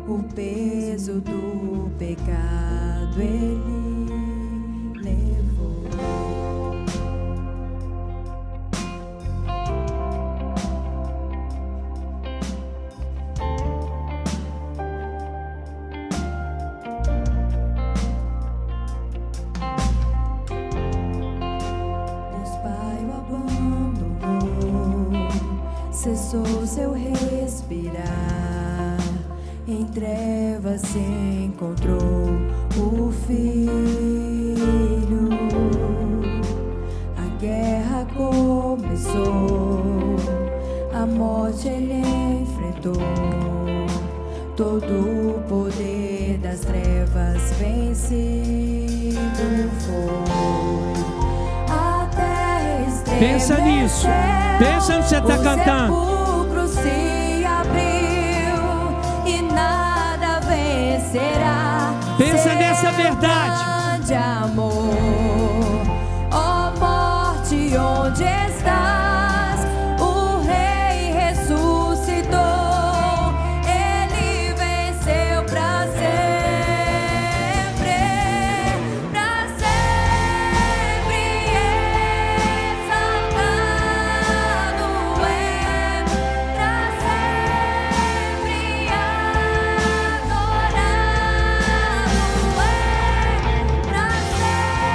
O peso do pecado Ele levou. Deus Pai o abandonou, cessou seu respirar. Em trevas se encontrou o Filho. A guerra começou, a morte ele enfrentou. Todo o poder das trevas vencido foi. A terra estremeceu. Pensa nisso. Pensa no que você está cantando. O sepulcro se abriu e nada vencerá. Pensa nessa verdade. De amor, ó morte, onde estás? O Rei ressuscitou, Ele venceu pra sempre, exaltado é, pra sempre adorado é, pra sempre.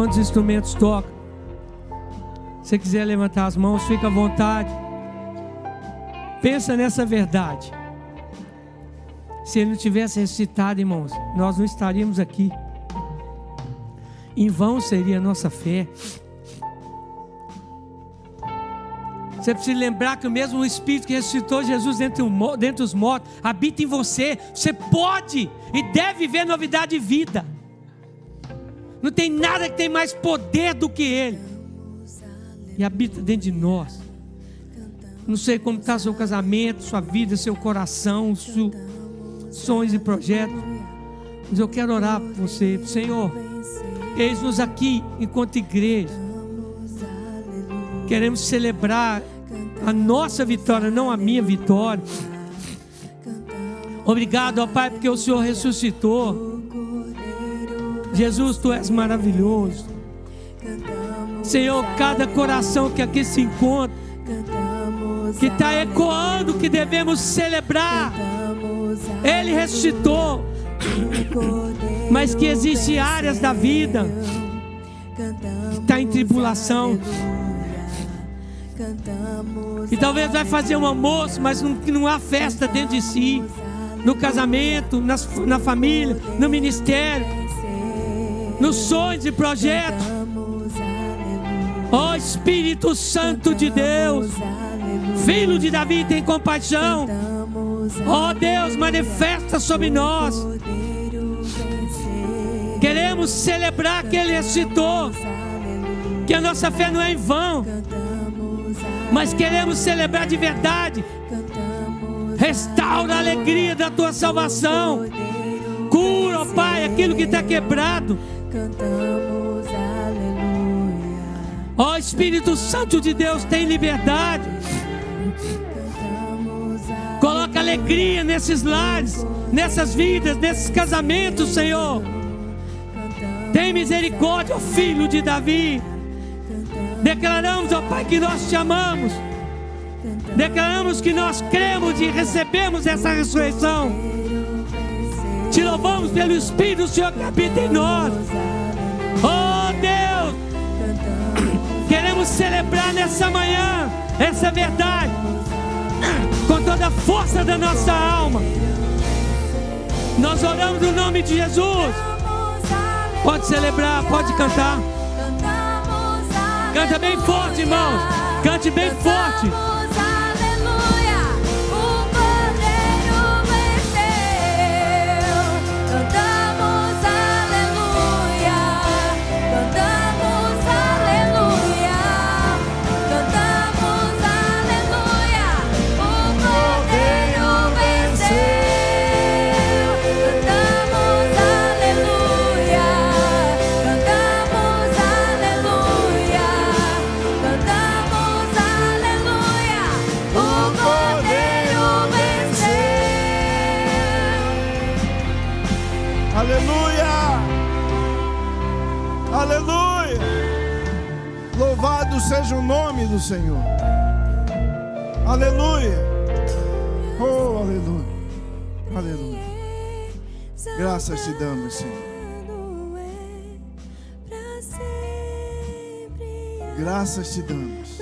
enquanto os instrumentos tocam. Se você quiser levantar as mãos, fica à vontade. Pensa nessa verdade. Se ele não tivesse ressuscitado, irmãos, nós não estaríamos aqui. Em vão seria a nossa fé. Você precisa lembrar que o mesmo Espírito que ressuscitou Jesus dentre os mortos habita em você. Você pode e deve viver novidade de vida. Não tem nada que tem mais poder do que Ele. E habita dentro de nós. Não sei como está seu casamento, sua vida, seu coração, seus sonhos e projetos. Mas eu quero orar por você. Senhor, eis-nos aqui enquanto igreja. Queremos celebrar a nossa vitória, não a minha vitória. Obrigado, ó Pai, porque o Senhor ressuscitou. Jesus, Tu és maravilhoso. Senhor, cada coração que aqui se encontra, que está ecoando, que devemos celebrar. Ele ressuscitou. Mas que existem áreas da vida que está em tribulação. E talvez vai fazer um almoço, mas não há festa dentro de si. No casamento, na família, no ministério, nos sonhos e projetos. Ó Espírito Santo de Deus, Filho de Davi, tem compaixão. Ó Deus, manifesta sobre nós. Queremos celebrar que Ele ressuscitou, que a nossa fé não é em vão, mas queremos celebrar de verdade. Restaura a alegria da Tua salvação. Cura, ó Pai, aquilo que está quebrado. Ó Espírito Santo de Deus, tem liberdade. Coloca alegria nesses lares, nessas vidas, nesses casamentos, Senhor. Tem misericórdia, ó Filho de Davi. Declaramos, ó Pai, que nós te amamos. Declaramos que nós cremos e recebemos essa ressurreição. Te louvamos pelo Espírito do Senhor que habita em nós. Oh Deus, queremos celebrar nessa manhã essa verdade com toda a força da nossa alma. Nós oramos no nome de Jesus. Pode celebrar, pode cantar. Canta bem forte, irmãos. Cante bem forte. Aleluia! Louvado seja o nome do Senhor. Aleluia! Oh, aleluia! Aleluia! Graças te damos, Senhor. Graças te damos.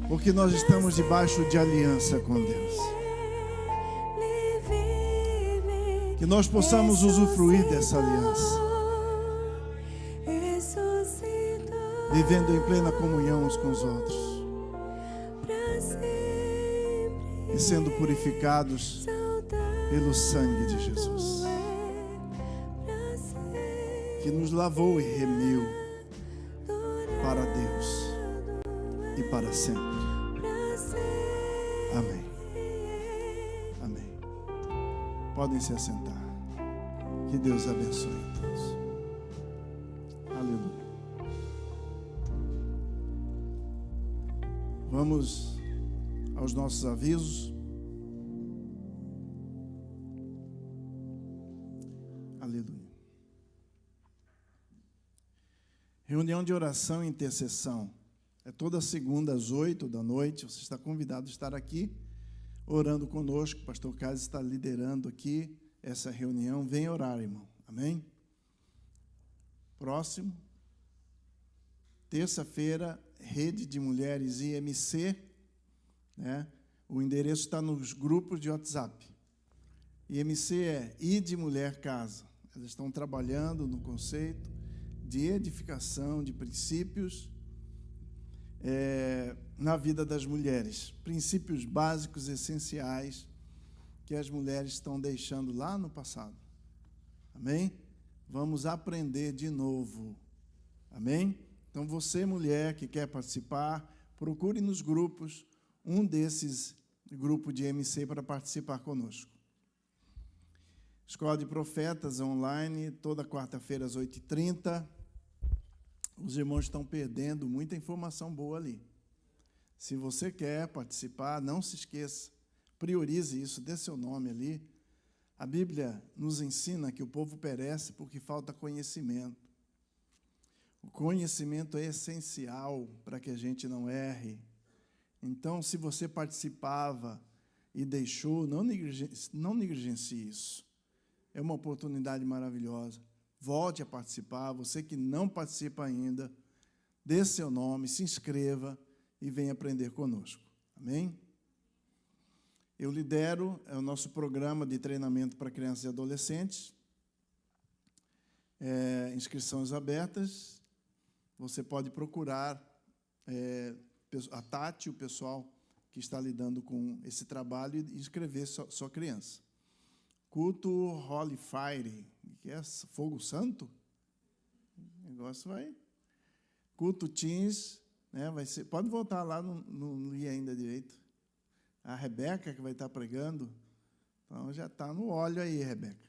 Porque nós estamos debaixo de aliança com Deus. Que nós possamos usufruir dessa aliança, vivendo em plena comunhão uns com os outros e sendo purificados pelo sangue de Jesus, que nos lavou e remiu para Deus e para sempre. Amém. Amém. Podem se assentar. Que Deus abençoe a todos. Aleluia. Vamos aos nossos avisos. Aleluia. Reunião de oração e intercessão. É toda segunda às 8h. Você está convidado a estar aqui orando conosco. O pastor Carlos está liderando aqui essa reunião. Vem orar, irmão. Amém? próximo. Terça-feira, Rede de Mulheres IMC, né? O endereço está nos grupos de WhatsApp. IMC é I de Mulher Casa. Elas estão trabalhando no conceito de edificação de princípios na vida das mulheres. Princípios básicos, essenciais, que as mulheres estão deixando lá no passado. Amém? Vamos aprender de novo. Amém? Então, você, mulher, que quer participar, procure nos grupos um desses grupos de MC para participar conosco. Escola de Profetas online, toda quarta-feira às 8h30. Os irmãos estão perdendo muita informação boa ali. Se você quer participar, não se esqueça, priorize isso, dê seu nome ali. A Bíblia nos ensina que o povo perece porque falta conhecimento. O conhecimento é essencial para que a gente não erre. Então, se você participava e deixou, não negligencie isso. É uma oportunidade maravilhosa. Volte a participar. Você que não participa ainda, dê seu nome, se inscreva e venha aprender conosco. Amém? Eu lidero o nosso programa de treinamento para crianças e adolescentes. Inscrições abertas. Você pode procurar a Tati, o pessoal que está lidando com esse trabalho, e inscrever sua criança. Culto Holy Fire, que é fogo santo. O negócio vai. Culto Teens, né, vai ser. Pode voltar lá, não li ainda direito. A Rebeca, que vai estar pregando. Então, já está no óleo aí, Rebeca.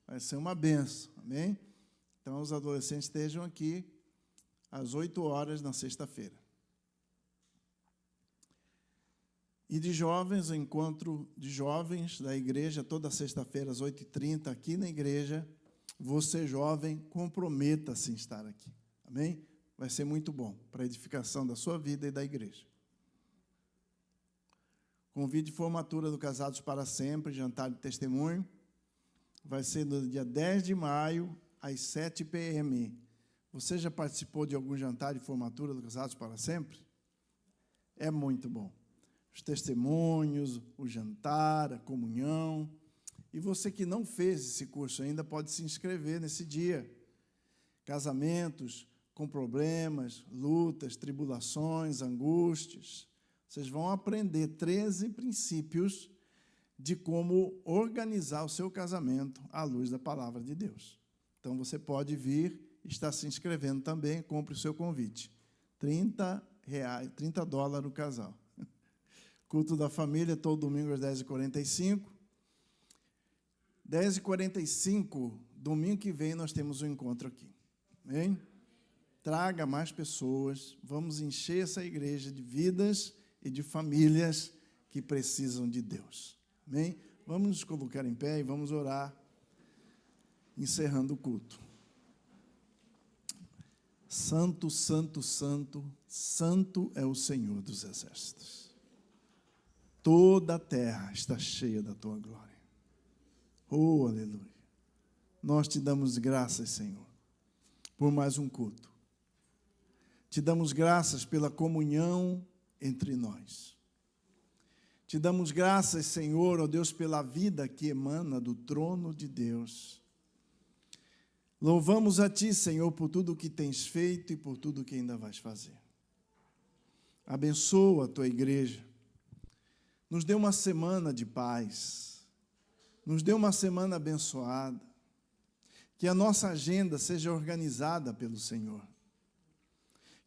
Vai ser uma benção, amém? Então, os adolescentes estejam aqui às 8h na sexta-feira. E de jovens, o encontro de jovens da igreja, toda sexta-feira, às 8h30, aqui na igreja. Você, jovem, comprometa-se em estar aqui. Amém? Vai ser muito bom para a edificação da sua vida e da igreja. Convite de formatura do Casados para Sempre, jantar de testemunho. Vai ser no dia 10 de maio, às 7 p.m. Você já participou de algum jantar de formatura do Casados para Sempre? É muito bom. Os testemunhos, o jantar, a comunhão. E você que não fez esse curso ainda pode se inscrever nesse dia. Casamentos com problemas, lutas, tribulações, angústias. Vocês vão aprender 13 princípios de como organizar o seu casamento à luz da palavra de Deus. Então, você pode vir, está se inscrevendo também, compre o seu convite. $30 o casal. Culto da família, todo domingo às 10h45. 10h45, domingo que vem, nós temos um encontro aqui. Amém? Traga mais pessoas, vamos encher essa igreja de vidas e de famílias que precisam de Deus. Amém? Vamos nos colocar em pé e vamos orar, encerrando o culto. Santo, santo, santo, santo é o Senhor dos exércitos. Toda a terra está cheia da tua glória. Oh, aleluia. Nós te damos graças, Senhor, por mais um culto. Te damos graças pela comunhão entre nós. Te damos graças, Senhor, ó Deus, pela vida que emana do trono de Deus. Louvamos a Ti, Senhor, por tudo o que tens feito e por tudo o que ainda vais fazer. Abençoa a Tua igreja. Nos dê uma semana de paz. Nos dê uma semana abençoada. Que a nossa agenda seja organizada pelo Senhor.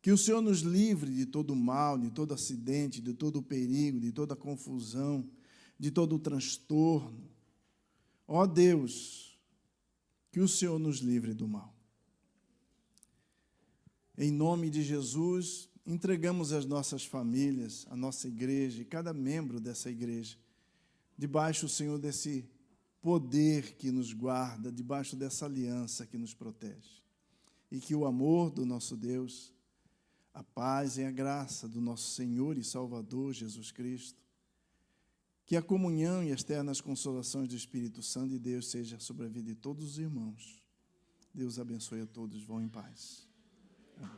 Que o Senhor nos livre de todo mal, de todo acidente, de todo perigo, de toda confusão, de todo transtorno. Ó Deus, que o Senhor nos livre do mal. Em nome de Jesus, entregamos as nossas famílias, a nossa igreja e cada membro dessa igreja, debaixo, Senhor, desse poder que nos guarda, debaixo dessa aliança que nos protege. E que o amor do nosso Deus, a paz e a graça do nosso Senhor e Salvador Jesus Cristo, que a comunhão e as ternas consolações do Espírito Santo de Deus seja sobre a vida de todos os irmãos, Deus abençoe a todos. Vão em paz. Amém.